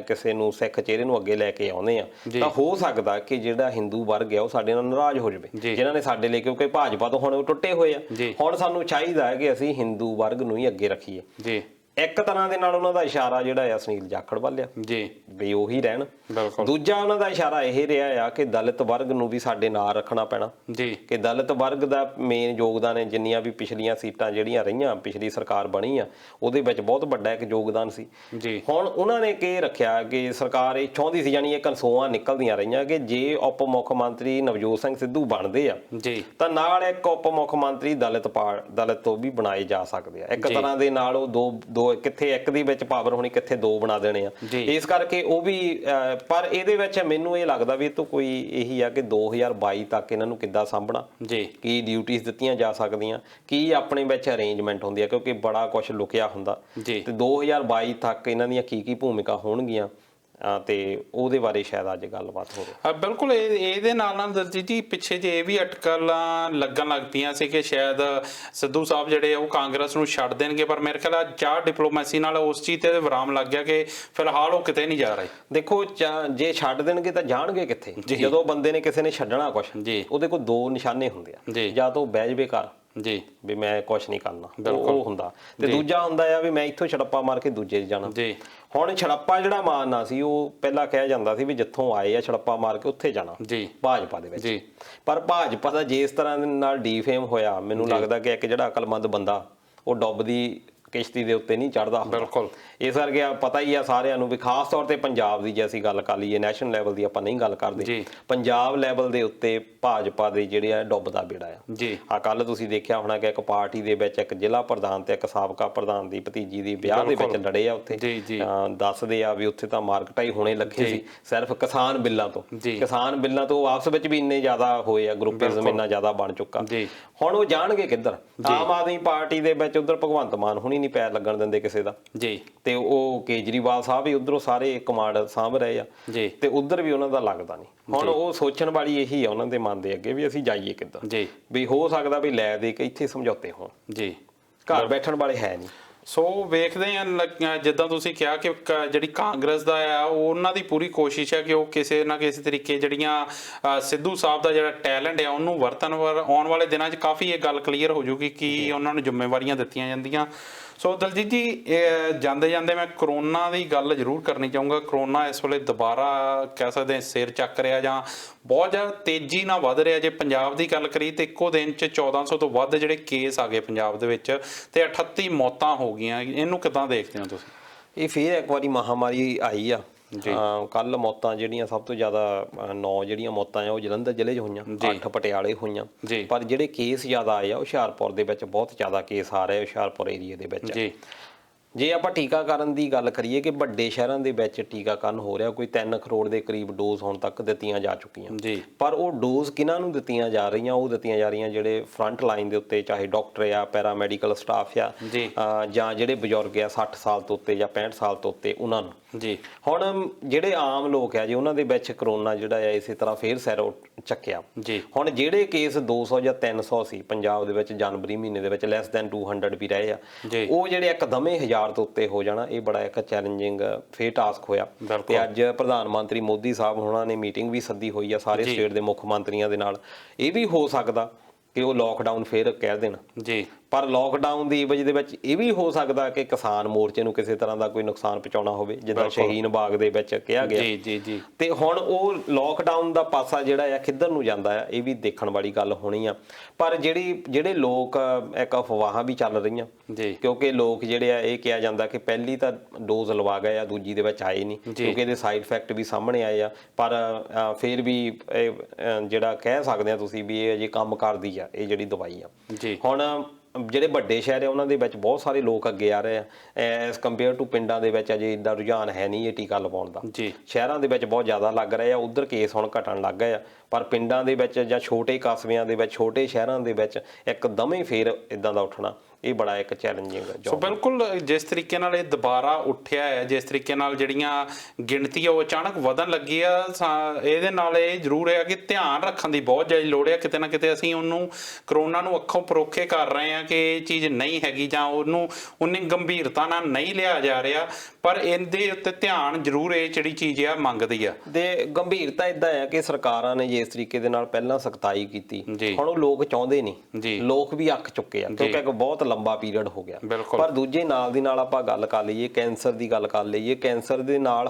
ਕਿਸੇ ਨੂੰ ਸਿੱਖ ਚਿਹਰੇ ਨੂੰ ਅੱਗੇ ਲੈ ਕੇ ਆਉਂਦੇ ਆ ਤਾਂ ਹੋ ਸਕਦਾ ਕਿ ਜਿਹੜਾ ਹਿੰਦੂ ਵਰਗ ਆ ਉਹ ਸਾਡੇ ਨਾਲ ਨਾਰਾਜ਼ ਹੋ ਜਾਵੇ, ਜਿਨ੍ਹਾਂ ਨੇ ਸਾਡੇ ਲਈ, ਕਿਉਂਕਿ ਭਾਜਪਾ ਤੋਂ ਹੁਣ ਉਹ ਟੁੱਟੇ ਹੋਏ ਆ। ਹੁਣ ਸਾਨੂੰ ਚਾਹੀਦਾ ਹੈ ਕਿ ਅਸੀਂ ਹਿੰਦੂ ਵਰਗ ਨੂੰ ਹੀ ਅੱਗੇ ਰੱਖੀਏ। ਇੱਕ ਤਰ੍ਹਾਂ ਦੇ ਨਾਲ ਉਹਨਾਂ ਦਾ ਇਸ਼ਾਰਾ ਜਿਹੜਾ ਆ ਸੁਨੀਲ ਜਾਖੜ ਵੱਲ ਆ ਜੀ ਵੀ ਉਹੀ ਰਹਿਣ। ਬਿਲਕੁਲ। ਦੂਜਾ ਉਹਨਾਂ ਦਾ ਇਸ਼ਾਰਾ ਇਹ ਰਿਹਾ ਆ ਕਿ ਦਲਿਤ ਵਰਗ ਨੂੰ ਵੀ ਸਾਡੇ ਨਾਲ ਰੱਖਣਾ ਪੈਣਾ ਜੀ, ਕਿ ਦਲਿਤ ਵਰਗ ਦਾ ਮੇਨ ਯੋਗਦਾਨ ਹੈ। ਜਿੰਨੀਆਂ ਵੀ ਪਿਛਲੀਆਂ ਸੀਟਾਂ ਜਿਹੜੀਆਂ ਰਹੀਆਂ, ਪਿਛਲੀ ਸਰਕਾਰ ਬਣੀ ਆ, ਉਹਦੇ ਵਿੱਚ ਬਹੁਤ ਵੱਡਾ ਇੱਕ ਯੋਗਦਾਨ ਸੀ ਜੀ। ਹੁਣ ਉਹਨਾਂ ਨੇ ਕੀ ਰੱਖਿਆ ਕਿ ਸਰਕਾਰ ਇਹ ਚਾਹੁੰਦੀ ਸੀ, ਜਾਣੀ ਇਹ ਕਨਸੋਆਂ ਨਿਕਲਦੀਆਂ ਰਹੀਆਂ ਕਿ ਜੇ ਉਪ ਮੁੱਖ ਮੰਤਰੀ ਨਵਜੋਤ ਸਿੰਘ ਸਿੱਧੂ ਬਣਦੇ ਆ ਜੀ ਤਾਂ ਨਾਲ ਇੱਕ ਉਪ ਮੁੱਖ ਮੰਤਰੀ ਦਲਿਤ ਤੋਂ ਵੀ ਬਣਾਏ ਜਾ ਸਕਦੇ ਆ। ਇੱਕ ਤਰ੍ਹਾਂ ਦੇ ਨਾਲ ਉਹ ਦੋ ਕਿੱਥੇ ਇੱਕ ਦੀ ਵਿੱਚ ਪਾਵਰ ਹੋਣੀ, ਕਿੱਥੇ ਦੋ ਬਣਾ ਦੇਣੇ ਆ। ਇਸ ਕਰਕੇ ਉਹ ਵੀ ਪਰ ਇਹਦੇ ਵਿੱਚ ਮੈਨੂੰ ਇਹ ਲੱਗਦਾ ਵੀ ਇਹ ਤੋਂ ਕੋਈ ਇਹੀ ਆ ਕਿ 2022 ਤੱਕ ਇਹਨਾਂ ਨੂੰ ਕਿੱਦਾਂ ਸਾਂਭਣਾ ਜੀ, ਕੀ ਡਿਊਟੀਆਂ ਦਿੱਤੀਆਂ ਜਾ ਸਕਦੀਆਂ, ਕੀ ਆਪਣੇ ਵਿੱਚ ਅਰੇਂਜਮੈਂਟ ਹੁੰਦੀ ਆ, ਕਿਉਂਕਿ ਬੜਾ ਕੁਝ ਲੁਕਿਆ ਹੁੰਦਾ ਤੇ 2022 ਤੱਕ ਇਹਨਾਂ ਦੀਆਂ ਕੀ ਭੂਮਿਕਾ ਹੋਣਗੀਆਂ ਤੇ ਉਹਦੇ ਬਾਰੇ ਸ਼ਾਇਦ ਅੱਜ ਗੱਲਬਾਤ ਹੋਵੇ। ਬਿਲਕੁਲ। ਇਹਦੇ ਨਾਲ ਦਲਜੀਤ ਜੀ ਪਿੱਛੇ ਜੇ ਇਹ ਵੀ ਅਟਕਲਾਂ ਲੱਗਣ ਲੱਗ ਪਈਆਂ ਸੀ ਕਿ ਸ਼ਾਇਦ ਸਿੱਧੂ ਸਾਹਿਬ ਜਿਹੜੇ ਉਹ ਕਾਂਗਰਸ ਨੂੰ ਛੱਡ ਦੇਣਗੇ, ਪਰ ਮੇਰੇ ਖਿਆਲ ਚਾਹ ਡਿਪਲੋਮੈਸੀ ਨਾਲ ਉਸ ਚੀਜ਼ ਤੇ ਵਿਰਾਮ ਲੱਗ ਗਿਆ ਕਿ ਫਿਲਹਾਲ ਉਹ ਕਿਤੇ ਨਹੀਂ ਜਾ ਰਹੇ। ਦੇਖੋ ਜੇ ਛੱਡ ਦੇਣਗੇ ਤਾਂ ਜਾਣਗੇ ਕਿੱਥੇ? ਜਦੋਂ ਬੰਦੇ ਨੇ ਕਿਸੇ ਨੇ ਛੱਡਣਾ ਕੁਛ, ਉਹਦੇ ਕੋਲ ਦੋ ਨਿਸ਼ਾਨੇ ਹੁੰਦੇ ਆ, ਜਾਂ ਤਾਂ ਉਹ ਬਹਿ ਜਾਵੇ ਘਰ ਜੀ ਵੀ ਮੈਂ ਕੁਛ ਨਹੀਂ ਕਰਨਾ, ਉਹ ਹੁੰਦਾ, ਤੇ ਦੂਜਾ ਹੁੰਦਾ ਆ ਵੀ ਮੈਂ ਇੱਥੋਂ ਛੜੱਪਾ ਮਾਰ ਕੇ ਦੂਜੇ 'ਚ ਜਾਣਾ। ਹੁਣ ਛੜੱਪਾ ਜਿਹੜਾ ਮਾਰਨਾ ਸੀ ਉਹ ਪਹਿਲਾਂ ਕਿਹਾ ਜਾਂਦਾ ਸੀ ਵੀ ਜਿੱਥੋਂ ਆਏ ਆ ਛੜੱਪਾ ਮਾਰ ਕੇ ਉੱਥੇ ਜਾਣਾ ਭਾਜਪਾ ਦੇ ਵਿੱਚ। ਪਰ ਭਾਜਪਾ ਦਾ ਜੇ ਇਸ ਤਰ੍ਹਾਂ ਦੇ ਨਾਲ ਡੀਫੇਮ ਹੋਇਆ, ਮੈਨੂੰ ਲੱਗਦਾ ਕਿ ਇੱਕ ਜਿਹੜਾ ਅਕਲਮੰਦ ਬੰਦਾ ਉਹ ਡੁੱਬਦੀ ਕਿਸ਼ਤੀ ਦੇ ਉੱਤੇ ਨਹੀਂ ਚੜਦਾ। ਬਿਲਕੁਲ। ਇਸ ਕਰਕੇ ਪਤਾ ਹੀ ਆ ਸਾਰਿਆਂ ਨੂੰ ਵੀ ਖਾਸ ਤੌਰ ਤੇ ਪੰਜਾਬ ਦੀ ਜੇ ਅਸੀਂ ਗੱਲ ਕਰ ਲਈਏ, ਨੈਸ਼ਨਲ ਲੈਵਲ ਦੀ ਆਪਾਂ ਨਹੀਂ ਗੱਲ ਕਰਦੇ, ਪੰਜਾਬ ਲੈਵਲ ਦੇ ਉੱਤੇ ਭਾਜਪਾ ਦੇ ਜਿਹੜੇ ਆ ਡੁੱਬਦਾ ਬੇੜਾ ਆ। ਕੱਲ ਤੁਸੀਂ ਦੇਖਿਆ ਹੋਣਾ ਕਿ ਇੱਕ ਪਾਰਟੀ ਦੇ ਵਿੱਚ ਇੱਕ ਜ਼ਿਲ੍ਹਾ ਪ੍ਰਧਾਨ ਤੇ ਇੱਕ ਸਾਬਕਾ ਪ੍ਰਧਾਨ ਦੀ ਭਤੀਜੀ ਦੀ ਵਿਆਹ ਦੇ ਵਿੱਚ ਲੜੇ ਆ ਉੱਥੇ। ਦੱਸਦੇ ਆ ਵੀ ਉੱਥੇ ਤਾਂ ਮਾਰਕਟਾਈ ਹੋਣੇ ਲੱਗੇ ਸੀ ਸਿਰਫ ਕਿਸਾਨ ਬਿੱਲਾਂ ਤੋਂ। ਕਿਸਾਨ ਬਿੱਲਾਂ ਤੋਂ ਆਪਸ ਵਿੱਚ ਵੀ ਇੰਨੇ ਜ਼ਿਆਦਾ ਹੋਏ ਆ, ਗਰੁੱਪਿਜ਼ਮ ਇੰਨਾ ਜ਼ਿਆਦਾ ਬਣ ਚੁੱਕਾ। ਹੁਣ ਉਹ ਜਾਣਗੇ ਕਿੱਧਰ? ਆਮ ਆਦਮੀ ਪਾਰਟੀ ਦੇ ਵਿੱਚ ਉਧਰ ਭਗਵੰਤ ਮਾਨ ਹੁਣੀ ਨਹੀਂ ਪੈਰ ਲੱਗਣ ਦਿੰਦੇ ਕਿਸੇ ਦਾ ਤੇ ਉਹ ਕੇਜਰੀਵਾਲ ਸਾਹਿਬ ਵੀ ਉਧਰੋਂ ਸਾਰੇ ਕਮਾਂਡ ਸਾਂਭ ਰਹੇ ਆ ਤੇ ਉਧਰ ਵੀ ਉਹਨਾਂ ਦਾ ਲੱਗਦਾ ਨਹੀਂ। ਹੁਣ ਉਹ ਸੋਚਣ ਵਾਲੀ ਇਹੀ ਆ ਉਹਨਾਂ ਦੇ ਮਨ ਦੇ ਅੱਗੇ ਵੀ ਅਸੀਂ ਜਾਈਏ ਕਿੱਦਾਂ, ਵੀ ਹੋ ਸਕਦਾ ਵੀ ਲੈ ਦੇ ਕੇ ਇੱਥੇ ਸਮਝੌਤੇ ਹੋਣ, ਘਰ ਬੈਠਣ ਵਾਲੇ ਹੈ ਨਹੀਂ। ਸੋ ਵੇਖਦੇ ਹਾਂ ਜਿੱਦਾਂ ਤੁਸੀਂ ਕਿਹਾ ਕਿ ਜਿਹੜੀ ਕਾਂਗਰਸ ਦਾ ਆ ਉਹਨਾਂ ਦੀ ਪੂਰੀ ਕੋਸ਼ਿਸ਼ ਹੈ ਕਿ ਉਹ ਕਿਸੇ ਨਾ ਕਿਸੇ ਤਰੀਕੇ ਜਿਹੜੀਆਂ ਸਿੱਧੂ ਸਾਹਿਬ ਦਾ ਜਿਹੜਾ ਟੈਲੈਂਟ ਹੈ ਉਹਨੂੰ ਵਰਤਣ। ਆਉਣ ਵਾਲੇ ਦਿਨਾਂ 'ਚ ਕਾਫੀ ਇਹ ਗੱਲ ਕਲੀਅਰ ਹੋ ਜਾਊਗੀ ਕਿ ਉਹਨਾਂ ਨੂੰ ਜ਼ਿੰਮੇਵਾਰੀਆਂ ਦਿੱਤੀਆਂ ਜਾਂਦੀਆਂ। ਸੋ ਦਲਜੀਤ ਜੀ ਜਾਂਦੇ ਜਾਂਦੇ ਮੈਂ ਕਰੋਨਾ ਦੀ ਗੱਲ ਜ਼ਰੂਰ ਕਰਨੀ ਚਾਹੂੰਗਾ। ਕਰੋਨਾ ਇਸ ਵੇਲੇ ਦੁਬਾਰਾ ਕਹਿ ਸਕਦੇ ਸਿਰ ਚੱਕ ਰਿਹਾ ਜਾਂ ਬਹੁਤ ਜ਼ਿਆਦਾ ਤੇਜ਼ੀ ਨਾਲ ਵੱਧ ਰਿਹਾ। ਜੇ ਪੰਜਾਬ ਦੀ ਗੱਲ ਕਰੀਏ ਤਾਂ ਇੱਕੋ ਦਿਨ 'ਚ 1400 ਤੋਂ ਵੱਧ ਜਿਹੜੇ ਕੇਸ ਆ ਗਏ ਪੰਜਾਬ ਦੇ ਵਿੱਚ ਤੇ 38 ਮੌਤਾਂ ਹੋ ਗਈਆਂ। ਇਹਨੂੰ ਕਿੱਦਾਂ ਦੇਖਦੇ ਹੋ ਤੁਸੀਂ? ਇਹ ਫਿਰ ਇੱਕ ਵਾਰੀ ਮਹਾਮਾਰੀ ਆਈ ਆ। ਕੱਲ ਮੌਤਾਂ ਜਿਹੜੀਆਂ ਸਭ ਤੋਂ ਜ਼ਿਆਦਾ 9 ਜਿਹੜੀਆਂ ਮੌਤਾਂ ਆ ਉਹ ਜਲੰਧਰ ਜ਼ਿਲ੍ਹੇ 'ਚ ਹੋਈਆਂ, 8 ਪਟਿਆਲੇ ਹੋਈਆਂ। ਪਰ ਜਿਹੜੇ ਕੇਸ ਜ਼ਿਆਦਾ ਆਏ ਆ ਹੁਸ਼ਿਆਰਪੁਰ ਦੇ ਵਿੱਚ ਬਹੁਤ ਜ਼ਿਆਦਾ ਕੇਸ ਆ ਰਹੇ ਹੁਸ਼ਿਆਰਪੁਰ ਏਰੀਏ ਦੇ ਵਿੱਚ। ਜੇ ਆਪਾਂ ਟੀਕਾਕਰਨ ਦੀ ਗੱਲ ਕਰੀਏ ਕਿ ਵੱਡੇ ਸ਼ਹਿਰਾਂ ਦੇ ਵਿੱਚ ਟੀਕਾਕਰਨ ਹੋ ਰਿਹਾ, ਕੋਈ 3 ਕਰੋੜ ਦੇ ਕਰੀਬ ਡੋਜ਼ ਹੁਣ ਤੱਕ ਦਿੱਤੀਆਂ ਜਾ ਚੁੱਕੀਆਂ। ਪਰ ਉਹ ਡੋਜ਼ ਕਿਹਨਾਂ ਨੂੰ ਦਿੱਤੀਆਂ ਜਾ ਰਹੀਆਂ? ਉਹ ਦਿੱਤੀਆਂ ਜਾ ਰਹੀਆਂ ਜਿਹੜੇ ਫਰੰਟ ਲਾਈਨ ਦੇ ਉੱਤੇ, ਚਾਹੇ ਡਾਕਟਰ ਆ, ਪੈਰਾਮੈਡੀਕਲ ਸਟਾਫ ਆ, ਜਾਂ ਜਿਹੜੇ ਬਜ਼ੁਰਗ ਆ 60 ਸਾਲ ਤੋਂ ਉੱਤੇ ਜਾਂ 65 ਸਾਲ ਤੋਂ ਉੱਤੇ, ਉਹਨਾਂ ਨੂੰ। ਹੁਣ ਜਿਹੜੇ ਆਮ ਲੋਕ ਆ ਜੀ ਉਹਨਾਂ ਦੇ ਵਿੱਚ ਕਰੋਨਾ ਜਿਹੜਾ ਆ ਇਸੇ ਤਰ੍ਹਾਂ ਫੇਰ ਸਿਰ ਚੱਕਿਆ। ਹੁਣ ਜਿਹੜੇ ਕੇਸ 200 ਜਾਂ 300 ਸੀ ਪੰਜਾਬ ਦੇ ਵਿੱਚ ਜਨਵਰੀ ਮਹੀਨੇ ਦੇ ਵਿੱਚ, ਲੈਸ ਦੈਨ 200 ਵੀ ਰਹੇ ਆ, ਉਹ ਜਿਹੜੇ ਇੱਕਦਮੇ 1000 ਤੋਂ ਉੱਤੇ ਹੋ ਜਾਣਾ, ਇਹ ਬੜਾ ਇੱਕ ਚੈਲੰਜਿੰਗ ਫੇਰ ਟਾਸਕ ਹੋਇਆ। ਤੇ ਅੱਜ ਪ੍ਰਧਾਨ ਮੰਤਰੀ ਮੋਦੀ ਸਾਹਿਬ ਉਹਨਾਂ ਨੇ ਮੀਟਿੰਗ ਵੀ ਸੱਦੀ ਹੋਈ ਆ ਸਾਰੇ ਸਟੇਟ ਦੇ ਮੁੱਖ ਮੰਤਰੀਆਂ ਦੇ ਨਾਲ। ਇਹ ਵੀ ਹੋ ਸਕਦਾ ਕਿ ਉਹ ਲੋਕਡਾਊਨ ਫੇਰ ਕਹਿ ਦੇਣ, ਪਰ ਲੋਕਡਾਊਨ ਦੀ ਵਜ੍ਹਾ ਦੇ ਵਿੱਚ ਇਹ ਵੀ ਹੋ ਸਕਦਾ ਕਿ ਕਿਸਾਨ ਮੋਰਚੇ ਨੂੰ ਕਿਸੇ ਤਰ੍ਹਾਂ ਦਾ ਕੋਈ ਨੁਕਸਾਨ ਪਹੁੰਚਾਉਣਾ ਹੋਵੇ, ਜਿੱਦਾਂ ਸ਼ਹੀਨ ਬਾਗ ਦੇ ਵਿੱਚ ਕਿਹਾ ਗਿਆ। ਤੇ ਹੁਣ ਉਹ ਲੋਕਡਾਊਨ ਦਾ ਪਾਸਾ ਜਿਹੜਾ ਆ ਕਿੱਧਰ ਨੂੰ ਜਾਂਦਾ ਆ, ਇਹ ਵੀ ਦੇਖਣ ਵਾਲੀ ਗੱਲ ਹੋਣੀ ਆ। ਪਰ ਜਿਹੜੇ ਲੋਕ ਇੱਕ ਅਫਵਾਹਾਂ ਵੀ ਚੱਲ ਰਹੀਆਂ, ਕਿਉਂਕਿ ਲੋਕ ਜਿਹੜੇ ਆ ਇਹ ਕਿਹਾ ਜਾਂਦਾ ਕਿ ਪਹਿਲੀ ਤਾਂ ਡੋਜ਼ ਲਵਾ ਗਏ ਆ, ਦੂਜੀ ਦੇ ਵਿੱਚ ਆਏ ਨਹੀਂ, ਕਿਉਂਕਿ ਇਹਦੇ ਸਾਈਡ ਇਫੈਕਟ ਵੀ ਸਾਹਮਣੇ ਆਏ ਆ। ਪਰ ਫਿਰ ਵੀ ਜਿਹੜਾ ਕਹਿ ਸਕਦੇ ਆ ਤੁਸੀਂ ਵੀ ਇਹ ਅਜੇ ਕੰਮ ਕਰਦੀ ਆ ਇਹ ਜਿਹੜੀ ਦਵਾਈ ਆ। ਹੁਣ ਜਿਹੜੇ ਵੱਡੇ ਸ਼ਹਿਰ ਆ ਉਹਨਾਂ ਦੇ ਵਿੱਚ ਬਹੁਤ ਸਾਰੇ ਲੋਕ ਅੱਗੇ ਆ ਰਹੇ ਆ ਐਸ ਕੰਪੇਅਰ ਟੂ ਪਿੰਡਾਂ ਦੇ ਵਿੱਚ। ਅਜੇ ਇੱਦਾਂ ਰੁਝਾਨ ਹੈ ਨਹੀਂ ਇਹ ਟੀਕਾ ਲਵਾਉਣ ਦਾ। ਸ਼ਹਿਰਾਂ ਦੇ ਵਿੱਚ ਬਹੁਤ ਜ਼ਿਆਦਾ ਲੱਗ ਰਹੇ ਆ, ਉੱਧਰ ਕੇਸ ਹੁਣ ਘਟਣ ਲੱਗ ਗਏ ਆ, ਪਰ ਪਿੰਡਾਂ ਦੇ ਵਿੱਚ ਜਾਂ ਛੋਟੇ ਕਸਬਿਆਂ ਦੇ ਵਿੱਚ, ਛੋਟੇ ਸ਼ਹਿਰਾਂ ਦੇ ਵਿੱਚ ਇੱਕਦਮ ਹੀ ਫੇਰ ਇਦਾਂ ਦਾ ਉੱਠਣਾ, ਇਹ ਬੜਾ ਇੱਕ ਚੈਲੰਜਿੰਗ ਜੌਬ। ਸੋ ਬਿਲਕੁਲ ਜਿਸ ਤਰੀਕੇ ਨਾਲ ਇਹ ਦੁਬਾਰਾ ਉੱਠਿਆ ਹੈ, ਜਿਸ ਤਰੀਕੇ ਨਾਲ ਜਿਹੜੀਆਂ ਗਿਣਤੀ ਉਹ ਅਚਾਨਕ ਵਧਣ ਲੱਗੀ ਆ, ਇਹਦੇ ਨਾਲ ਇਹ ਜ਼ਰੂਰ ਹੈ ਕਿ ਧਿਆਨ ਰੱਖਣ ਦੀ ਬਹੁਤ ਜ਼ਿਆਦਾ ਲੋੜ ਹੈ। ਕਿਤੇ ਨਾ ਕਿਤੇ ਅਸੀਂ ਉਹਨੂੰ ਕਰੋਨਾ ਨੂੰ ਅੱਖੋਂ ਪਰੋਖੇ ਕਰ ਰਹੇ ਹਾਂ ਕਿ ਇਹ ਚੀਜ਼ ਨਹੀਂ ਹੈਗੀ ਜਾਂ ਉਹਨੂੰ ਉਨੀ ਗੰਭੀਰਤਾ ਨਾਲ ਨਹੀਂ ਲਿਆ ਜਾ ਰਿਹਾ, ਪਰ ਇਹਦੇ ਉੱਤੇ ਧਿਆਨ ਜ਼ਰੂਰ ਇਹ ਜਿਹੜੀ ਚੀਜ਼ ਆ ਮੰਗਦੀ ਆ। ਤੇ ਗੰਭੀਰਤਾ ਇਦਾਂ ਆ ਕਿ ਸਰਕਾਰਾਂ ਨੇ ਜਿਸ ਤਰੀਕੇ ਦੇ ਨਾਲ ਪਹਿਲਾਂ ਸਖਤਾਈ ਕੀਤੀ, ਜੀ। ਹੁਣ ਉਹ ਲੋਕ ਚਾਹੁੰਦੇ ਜੀ। ਨਹੀਂ, ਲੋਕ ਵੀ ਅੱਕ ਚੁੱਕੇ ਆ ਕਿਉਂਕਿ ਇੱਕ ਬਹੁਤ ਲੰਬਾ ਪੀਰੀਅਡ ਹੋ ਗਿਆ। ਪਰ ਦੂਜੇ ਨਾਲ ਦੀ ਨਾਲ ਆਪਾਂ ਗੱਲ ਕਰ ਲਈਏ, ਕੈਂਸਰ ਦੀ ਗੱਲ ਕਰ ਲਈਏ, ਕੈਂਸਰ ਦੇ ਨਾਲ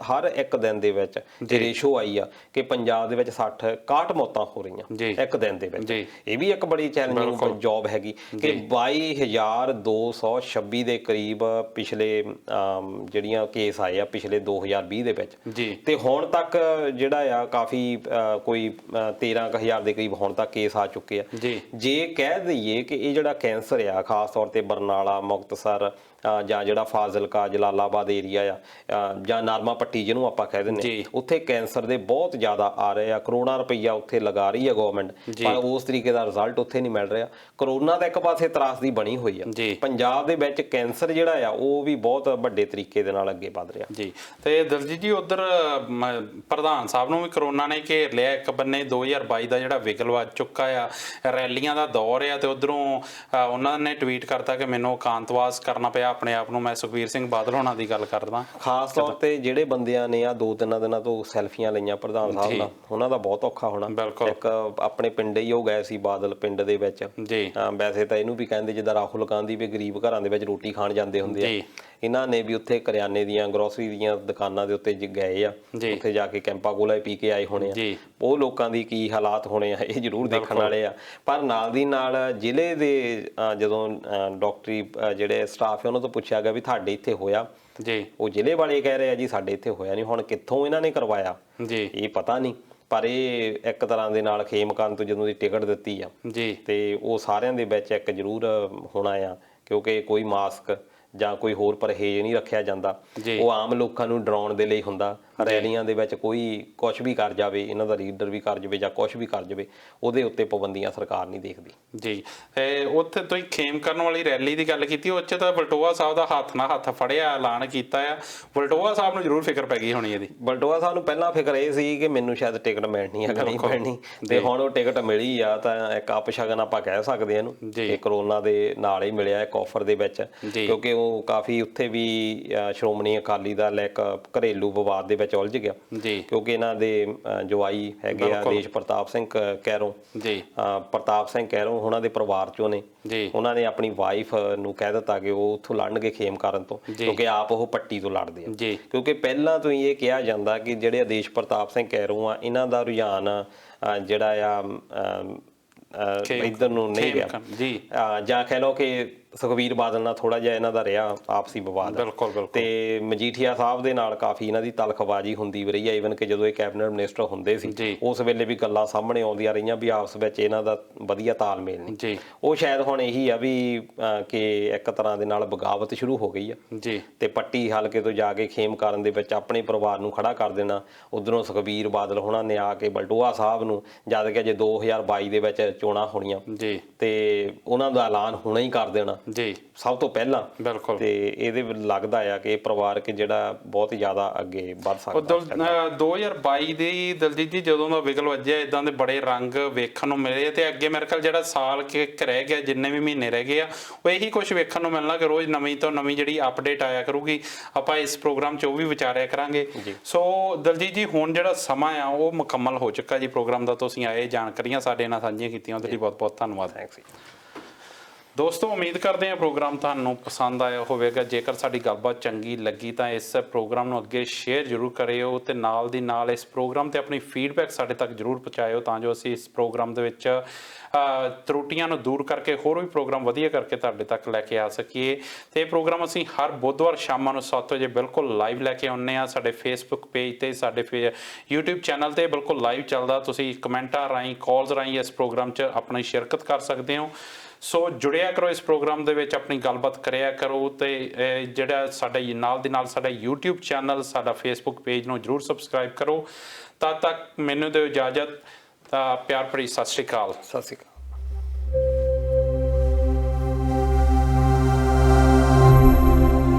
ਹਰ ਇੱਕ ਦਿਨ ਦੇ ਵਿੱਚ ਇਹ ਰੇਸ਼ੋ ਆਈ ਆ ਕਿ ਪੰਜਾਬ ਦੇ ਵਿੱਚ 61 ਮੌਤਾਂ ਹੋ ਰਹੀਆਂ ਇੱਕ ਦਿਨ ਦੇ ਵਿੱਚ। ਇਹ ਵੀ ਇੱਕ ਬੜੀ ਚੈਲੰਜਿੰਗ ਜੌਬ ਹੈਗੀ ਕਿ 22,226 ਦੇ ਕਰੀਬ ਪਿਛਲੇ ਜਿਹੜੀਆਂ ਕੇਸ ਆਏ ਆ ਪਿਛਲੇ 2020 ਦੇ ਵਿੱਚ, ਤੇ ਹੁਣ ਤੱਕ ਜਿਹੜਾ ਆ ਕਾਫੀ ਕੋਈ 13,000 ਦੇ ਕਰੀਬ ਹੁਣ ਤੱਕ ਕੇਸ ਆ ਚੁੱਕੇ ਆ। ਜੇ ਕਹਿ ਦਈਏ ਕਿ ਇਹ ਜਿਹੜਾ ਕੈਂਸਰ ਆ ਖਾਸ ਤੌਰ ਤੇ ਬਰਨਾਲਾ, ਮੁਕਤਸਰ ਜਾਂ ਜਿਹੜਾ ਫਾਜ਼ਿਲਕਾ, ਜਲਾਲਾਬਾਦ ਏਰੀਆ ਆ ਜਾਂ ਨਾਰਮਾ ਪੱਟੀ ਜਿਹਨੂੰ ਆਪਾਂ ਕਹਿ ਦਿੰਦੇ, ਉੱਥੇ ਕੈਂਸਰ ਦੇ ਬਹੁਤ ਜ਼ਿਆਦਾ ਆ ਰਹੇ ਆ। ਕਰੋੜਾਂ ਰੁਪਈਆ ਉੱਥੇ ਲਗਾ ਰਹੀ ਹੈ ਗਵਰਨਮੈਂਟ, ਪਰ ਉਸ ਤਰੀਕੇ ਦਾ ਰਿਜ਼ਲਟ ਉੱਥੇ ਨਹੀਂ ਮਿਲ ਰਿਹਾ। ਕਰੋਨਾ ਤਾਂ ਇੱਕ ਪਾਸੇ ਤਰਾਸਦੀ ਬਣੀ ਹੋਈ ਆ, ਪੰਜਾਬ ਦੇ ਵਿੱਚ ਕੈਂਸਰ ਜਿਹੜਾ ਆ ਉਹ ਵੀ ਬਹੁਤ ਵੱਡੇ ਤਰੀਕੇ ਦੇ ਨਾਲ ਅੱਗੇ ਵੱਧ ਰਿਹਾ। ਜੀ, ਤੇ ਦਲਜੀਤ ਜੀ ਉਧਰ ਪ੍ਰਧਾਨ ਸਾਹਿਬ ਨੂੰ ਵੀ ਕਰੋਨਾ ਨੇ ਘੇਰ ਲਿਆ। ਇੱਕ ਬੰਨੇ 2022 ਦਾ ਜਿਹੜਾ ਵਿਗਲ ਵੱਜ ਚੁੱਕਾ ਆ, ਰੈਲੀਆਂ ਦਾ ਦੌਰ ਆ, ਤੇ ਉਧਰੋਂ ਉਹਨਾਂ ਨੇ ਟਵੀਟ ਕਰਤਾ ਕਿ ਮੈਨੂੰ ਇਕਾਂਤਵਾਸ ਕਰਨਾ ਪਿਆ ਆਪਣੇ ਆਪ ਨੂੰ। ਮੈਂ ਸੁਖਬੀਰ ਸਿੰਘ ਬਾਦਲ ਹੋਣਾ ਦੀ ਗੱਲ ਕਰਦਾ ਖਾਸ ਤੌਰ ਤੇ ਜਿਹੜੇ ਬੰਦਿਆਂ ਨੇ ਆ 2-3 ਦਿਨਾਂ ਤੋਂ ਸੈਲਫੀਆਂ ਲਈਆਂ ਪ੍ਰਧਾਨ ਸਾਹਿਬ ਨਾਲ, ਉਹਨਾਂ ਦਾ ਬਹੁਤ ਔਖਾ ਹੋਣਾ। ਇੱਕ ਆਪਣੇ ਪਿੰਡ ਹੀ ਉਹ ਗਏ ਸੀ ਬਾਦਲ ਪਿੰਡ ਦੇ ਵਿੱਚ। ਵੈਸੇ ਤਾਂ ਇਹਨੂੰ ਵੀ ਕਹਿੰਦੇ ਜਿੱਦਾਂ ਰਾਹੁਲ ਗਾਂਧੀ ਵੀ ਗਰੀਬ ਘਰਾਂ ਦੇ ਵਿੱਚ ਰੋਟੀ ਖਾਣ ਜਾਂਦੇ ਹੁੰਦੇ ਆ, ਇਹਨਾਂ ਨੇ ਵੀ ਉੱਥੇ ਕਰਿਆਨੇ ਦੀਆਂ ਗਰੋਸਰੀ ਦੀਆਂ ਦੁਕਾਨਾਂ ਦੇ ਉੱਤੇ ਗਏ ਆ, ਉੱਥੇ ਜਾ ਕੇ ਕੈਂਪਾ ਕੋਲਾ ਪੀ ਕੇ ਆਏ ਹੋਣੇ ਆ। ਉਹ ਲੋਕਾਂ ਦੀ ਕੀ ਹਾਲਾਤ ਹੋਣੇ ਆ ਇਹ ਜ਼ਰੂਰ ਦੇਖਣ ਵਾਲੇ ਆ। ਪਰ ਨਾਲ ਦੀ ਨਾਲ ਜ਼ਿਲ੍ਹੇ ਦੇ ਜਦੋਂ ਡਾਕਟਰੀ ਜਿਹੜੇ ਸਟਾਫ ਹੈ ਉਹਨਾਂ ਤੋਂ ਪੁੱਛਿਆ ਗਿਆ ਵੀ ਤੁਹਾਡੇ ਇੱਥੇ ਹੋਇਆ, ਉਹ ਜ਼ਿਲ੍ਹੇ ਵਾਲੇ ਕਹਿ ਰਹੇ ਆ ਜੀ ਸਾਡੇ ਇੱਥੇ ਹੋਇਆ ਨਹੀਂ। ਹੁਣ ਕਿੱਥੋਂ ਇਹਨਾਂ ਨੇ ਕਰਵਾਇਆ ਇਹ ਪਤਾ ਨਹੀਂ, ਪਰ ਇਹ ਇੱਕ ਤਰ੍ਹਾਂ ਦੇ ਨਾਲ ਖੇਮਕਾਨ ਤੋਂ ਜਦੋਂ ਦੀ ਟਿਕਟ ਦਿੱਤੀ ਆ ਤੇ ਉਹ ਸਾਰਿਆਂ ਦੇ ਵਿੱਚ ਇੱਕ ਜ਼ਰੂਰ ਹੋਣਾ ਆ, ਕਿਉਂਕਿ ਕੋਈ ਮਾਸਕ ਜਾਂ ਕੋਈ ਹੋਰ ਪਰਹੇਜ਼ ਨਹੀਂ ਰੱਖਿਆ ਜਾਂਦਾ। ਉਹ ਆਮ ਲੋਕਾਂ ਨੂੰ ਡਰਾਉਣ ਦੇ ਲਈ ਹੁੰਦਾ। ਰੈਲੀਆਂ ਦੇ ਵਿੱਚ ਕੋਈ ਕੁਛ ਵੀ ਕਰ ਜਾਵੇ, ਇਹਨਾਂ ਦਾ ਲੀਡਰ ਵੀ ਕਰ ਜਾਵੇ ਜਾਂ ਕੁਛ ਵੀ ਕਰ ਜਾਵੇ, ਉਹਦੇ ਉੱਤੇ ਪਾਬੰਦੀਆਂ ਸਰਕਾਰ ਨਹੀਂ ਦੇਖਦੀ। ਜੀ, ਉੱਥੇ ਤੁਸੀਂ ਖੇਮ ਕਰਨ ਵਾਲੀ ਰੈਲੀ ਦੀ ਗੱਲ ਕੀਤੀ, ਉਹ 'ਚ ਤਾਂ ਵਲਟੋਆ ਸਾਹਿਬ ਦਾ ਹੱਥ ਨਾਲ ਹੱਥ ਫੜਿਆ ਐਲਾਨ ਕੀਤਾ ਆ। ਵਲਟੋਆ ਸਾਹਿਬ ਨੂੰ ਜ਼ਰੂਰ ਫਿਕਰ ਪੈ ਗਈ ਹੋਣੀ ਇਹਦੀ। ਵਲਟੋਆ ਸਾਹਿਬ ਨੂੰ ਪਹਿਲਾਂ ਫਿਕਰ ਇਹ ਸੀ ਕਿ ਮੈਨੂੰ ਸ਼ਾਇਦ ਟਿਕਟ ਮਿਲਣੀ ਆ ਕਿ ਨਹੀਂ ਮਿਲਣੀ, ਤੇ ਹੁਣ ਉਹ ਟਿਕਟ ਮਿਲੀ ਆ ਤਾਂ ਇੱਕ ਅਪਸ਼ਗਨ ਆਪਾਂ ਕਹਿ ਸਕਦੇ ਇਹਨੂੰ ਕਿ ਕਰੋਨਾ ਦੇ ਨਾਲ ਹੀ ਮਿਲਿਆ ਇੱਕ ਆਫਰ ਦੇ ਵਿੱਚ, ਕਿਉਂਕਿ ਉਹ ਕਾਫੀ ਉੱਥੇ ਵੀ ਸ਼੍ਰੋਮਣੀ ਅਕਾਲੀ ਦਲ ਇੱਕ ਘਰੇਲੂ ਵਿਵਾਦ ਦੇ ਵਿੱਚ ਉਲਝ ਗਿਆ, ਕਿਉਂਕਿ ਇਹਨਾਂ ਦੇ ਜਵਾਈ ਹੈਗੇ ਆ ਦੇਸ਼ ਪ੍ਰਤਾਪ ਸਿੰਘ ਕੈਰੋਂ, ਪ੍ਰਤਾਪ ਸਿੰਘ ਕੈਰੋਂ ਉਹਨਾਂ ਦੇ ਪਰਿਵਾਰ ਚੋਂ ਨੇ। ਉਹਨਾਂ ਨੇ ਆਪਣੀ ਵਾਈਫ ਨੂੰ ਕਹਿ ਦਿੱਤਾ ਕਿ ਉਹ ਉੱਥੋਂ ਲੜਨਗੇ ਖੇਮ ਕਰਨ ਤੋਂ, ਕਿਉਂਕਿ ਆਪ ਉਹ ਪੱਟੀ ਤੋਂ ਲੜਦੇ ਆ। ਕਿਉਂਕਿ ਪਹਿਲਾਂ ਤੋਂ ਹੀ ਇਹ ਕਿਹਾ ਜਾਂਦਾ ਕਿ ਜਿਹੜੇ ਆਦੇਸ਼ ਪ੍ਰਤਾਪ ਸਿੰਘ ਕੈਰੋਂ ਆ, ਇਹਨਾਂ ਦਾ ਰੁਝਾਨ ਜਿਹੜਾ ਆ ਇੱਧਰ ਨੂੰ ਨਹੀਂ ਗਿਆ, ਜਾਂ ਕਹਿ ਲਓ ਕਿ ਸੁਖਬੀਰ ਬਾਦਲ ਨਾਲ ਥੋੜਾ ਜਿਹਾ ਇਹਨਾਂ ਦਾ ਰਿਹਾ ਆਪਸੀ ਵਿਵਾਦ। ਤੇ ਮਜੀਠੀਆ ਸਾਹਿਬ ਦੇ ਨਾਲ ਕਾਫੀ ਇਹਨਾਂ ਦੀ ਤਲਖਬਾਜ਼ੀ ਹੁੰਦੀ ਰਹੀ ਹੈ। ਈਵਨ ਕਿ ਜਦੋਂ ਇਹ ਕੈਬਨਿਟ ਮਿਨਿਸਟਰ ਹੁੰਦੇ ਸੀ ਉਸ ਵੇਲੇ ਵੀ ਗੱਲਾਂ ਸਾਹਮਣੇ ਆਉਂਦੀਆਂ ਰਹੀਆਂ ਵੀ ਆਪਸ ਵਿੱਚ ਇਹਨਾਂ ਦਾ ਵਧੀਆ ਤਾਲਮੇਲ ਨਹੀਂ। ਉਹ ਸ਼ਾਇਦ ਹੁਣ ਇਹੀ ਆ ਵੀ ਕਿ ਇੱਕ ਤਰ੍ਹਾਂ ਦੇ ਨਾਲ ਬਗਾਵਤ ਸ਼ੁਰੂ ਹੋ ਗਈ ਆ, ਤੇ ਪੱਟੀ ਹਲਕੇ ਤੋਂ ਜਾ ਕੇ ਖੇਮ ਕਰਨ ਦੇ ਵਿੱਚ ਆਪਣੇ ਪਰਿਵਾਰ ਨੂੰ ਖੜਾ ਕਰ ਦੇਣਾ। ਉਧਰੋਂ ਸੁਖਬੀਰ ਬਾਦਲ ਹੋਣਾ ਨੇ ਆ ਕੇ ਬਲਟੋਆ ਸਾਹਿਬ ਨੂੰ, ਜਦ ਕਿ ਜੇ 2022 ਦੇ ਵਿੱਚ ਚੋਣਾਂ ਹੋਣੀਆਂ ਤੇ ਉਹਨਾਂ ਦਾ ਐਲਾਨ ਹੋਣਾ ਹੀ ਕਰ ਦੇਣਾ ਸਭ ਤੋਂ ਪਹਿਲਾਂ। ਤੇ ਇਹਦੇ ਲੱਗਦਾ ਆ ਕਿ ਪਰਿਵਾਰਕ ਜਿਹੜਾ ਬਹੁਤ ਜ਼ਿਆਦਾ ਅੱਗੇ ਵੱਧ ਸਕਦਾ। 2022 ਦੀ ਦਲਜੀਤ ਜੀ ਜਦੋਂ ਦਾ ਵਿਗਲ ਵੱਜਿਆ, ਇਦਾਂ ਦੇ ਬੜੇ ਰੰਗ ਵੇਖਣ ਨੂੰ ਮਿਲੇ, ਤੇ ਅੱਗੇ ਮੇਰੇ ਖਿਆਲ ਜਿਹੜਾ ਸਾਲ ਰਹਿ ਗਿਆ, ਜਿੰਨੇ ਵੀ ਮਹੀਨੇ ਰਹਿ ਗਏ ਆ, ਉਹ ਇਹੀ ਕੁਝ ਵੇਖਣ ਨੂੰ ਮਿਲਣਾ ਕਿ ਰੋਜ਼ ਨਵੀਂ ਤੋਂ ਨਵੀਂ ਜਿਹੜੀ ਅਪਡੇਟ ਆਇਆ ਕਰੂਗੀ। ਆਪਾਂ ਇਸ ਪ੍ਰੋਗਰਾਮ 'ਚ ਉਹ ਵੀ ਵਿਚਾਰਿਆ ਕਰਾਂਗੇ। ਸੋ ਦਲਜੀਤ ਜੀ ਹੁਣ ਜਿਹੜਾ ਸਮਾਂ ਆ ਉਹ ਮੁਕੰਮਲ ਹੋ ਚੁੱਕਾ ਜੀ ਪ੍ਰੋਗਰਾਮ ਦਾ। ਤੁਸੀਂ ਆਏ, ਜਾਣਕਾਰੀਆਂ ਸਾਡੇ ਨਾਲ ਸਾਂਝੀਆਂ ਕੀਤੀਆਂ, ਉਹਦੇ ਲਈ ਬਹੁਤ ਬਹੁਤ ਧੰਨਵਾਦ। ਦੋਸਤੋ, ਉਮੀਦ ਕਰਦੇ ਹਾਂ ਪ੍ਰੋਗਰਾਮ ਤੁਹਾਨੂੰ ਪਸੰਦ ਆਇਆ ਹੋਵੇਗਾ। ਜੇਕਰ ਸਾਡੀ ਗੱਲਬਾਤ ਚੰਗੀ ਲੱਗੀ ਤਾਂ ਇਸ ਪ੍ਰੋਗਰਾਮ ਨੂੰ ਅੱਗੇ ਸ਼ੇਅਰ ਜ਼ਰੂਰ ਕਰਿਓ, ਤੇ ਨਾਲ ਦੀ ਨਾਲ ਇਸ ਪ੍ਰੋਗਰਾਮ ਤੇ ਆਪਣੀ ਫੀਡਬੈਕ ਸਾਡੇ ਤੱਕ ਜ਼ਰੂਰ ਪਹੁੰਚਾਇਓ, ਤਾਂ ਜੋ ਅਸੀਂ ਇਸ ਪ੍ਰੋਗਰਾਮ ਦੇ ਵਿੱਚ ਤਰੁੱਟੀਆਂ ਨੂੰ ਦੂਰ ਕਰਕੇ ਹੋਰ ਵੀ ਪ੍ਰੋਗਰਾਮ ਵਧੀਆ ਕਰਕੇ ਤੁਹਾਡੇ ਤੱਕ ਲੈ ਕੇ ਆ ਸਕੀਏ। ਤੇ ਇਹ ਪ੍ਰੋਗਰਾਮ ਅਸੀਂ ਹਰ ਬੁੱਧਵਾਰ ਸ਼ਾਮਾਂ ਨੂੰ 7 ਵਜੇ ਬਿਲਕੁਲ ਲਾਈਵ ਲੈ ਕੇ ਆਉਂਦੇ ਹਾਂ। ਸਾਡੇ ਫੇਸਬੁੱਕ ਪੇਜ ਤੇ, ਸਾਡੇ YouTube ਚੈਨਲ ਤੇ ਬਿਲਕੁਲ ਲਾਈਵ ਚੱਲਦਾ। ਤੁਸੀਂ ਕਮੈਂਟਾਂ ਰਾਹੀਂ, ਕਾਲਸ ਰਾਹੀਂ ਇਸ ਪ੍ਰੋਗਰਾਮ 'ਚ ਆਪਣੀ ਸ਼ਿਰਕਤ ਕਰ ਸਕਦੇ ਹੋ। ਸੋ ਜੁੜਿਆ ਕਰੋ ਇਸ ਪ੍ਰੋਗਰਾਮ ਦੇ ਵਿੱਚ, ਆਪਣੀ ਗੱਲਬਾਤ ਕਰਿਆ ਕਰੋ, ਤੇ ਜਿਹੜਾ ਸਾਡਾ ਨਾਲ ਦੀ ਨਾਲ ਸਾਡਾ YouTube ਚੈਨਲ, ਸਾਡਾ ਫੇਸਬੁੱਕ ਪੇਜ ਨੂੰ ਜ਼ਰੂਰ ਸਬਸਕ੍ਰਾਈਬ ਕਰੋ। ਤਦ ਤੱਕ ਮੈਨੂੰ ਦਿਓ ਇਜਾਜ਼ਤ। ਤਾਂ ਪਿਆਰ ਭਰੀ ਸਤਿ ਸ਼੍ਰੀ ਅਕਾਲ।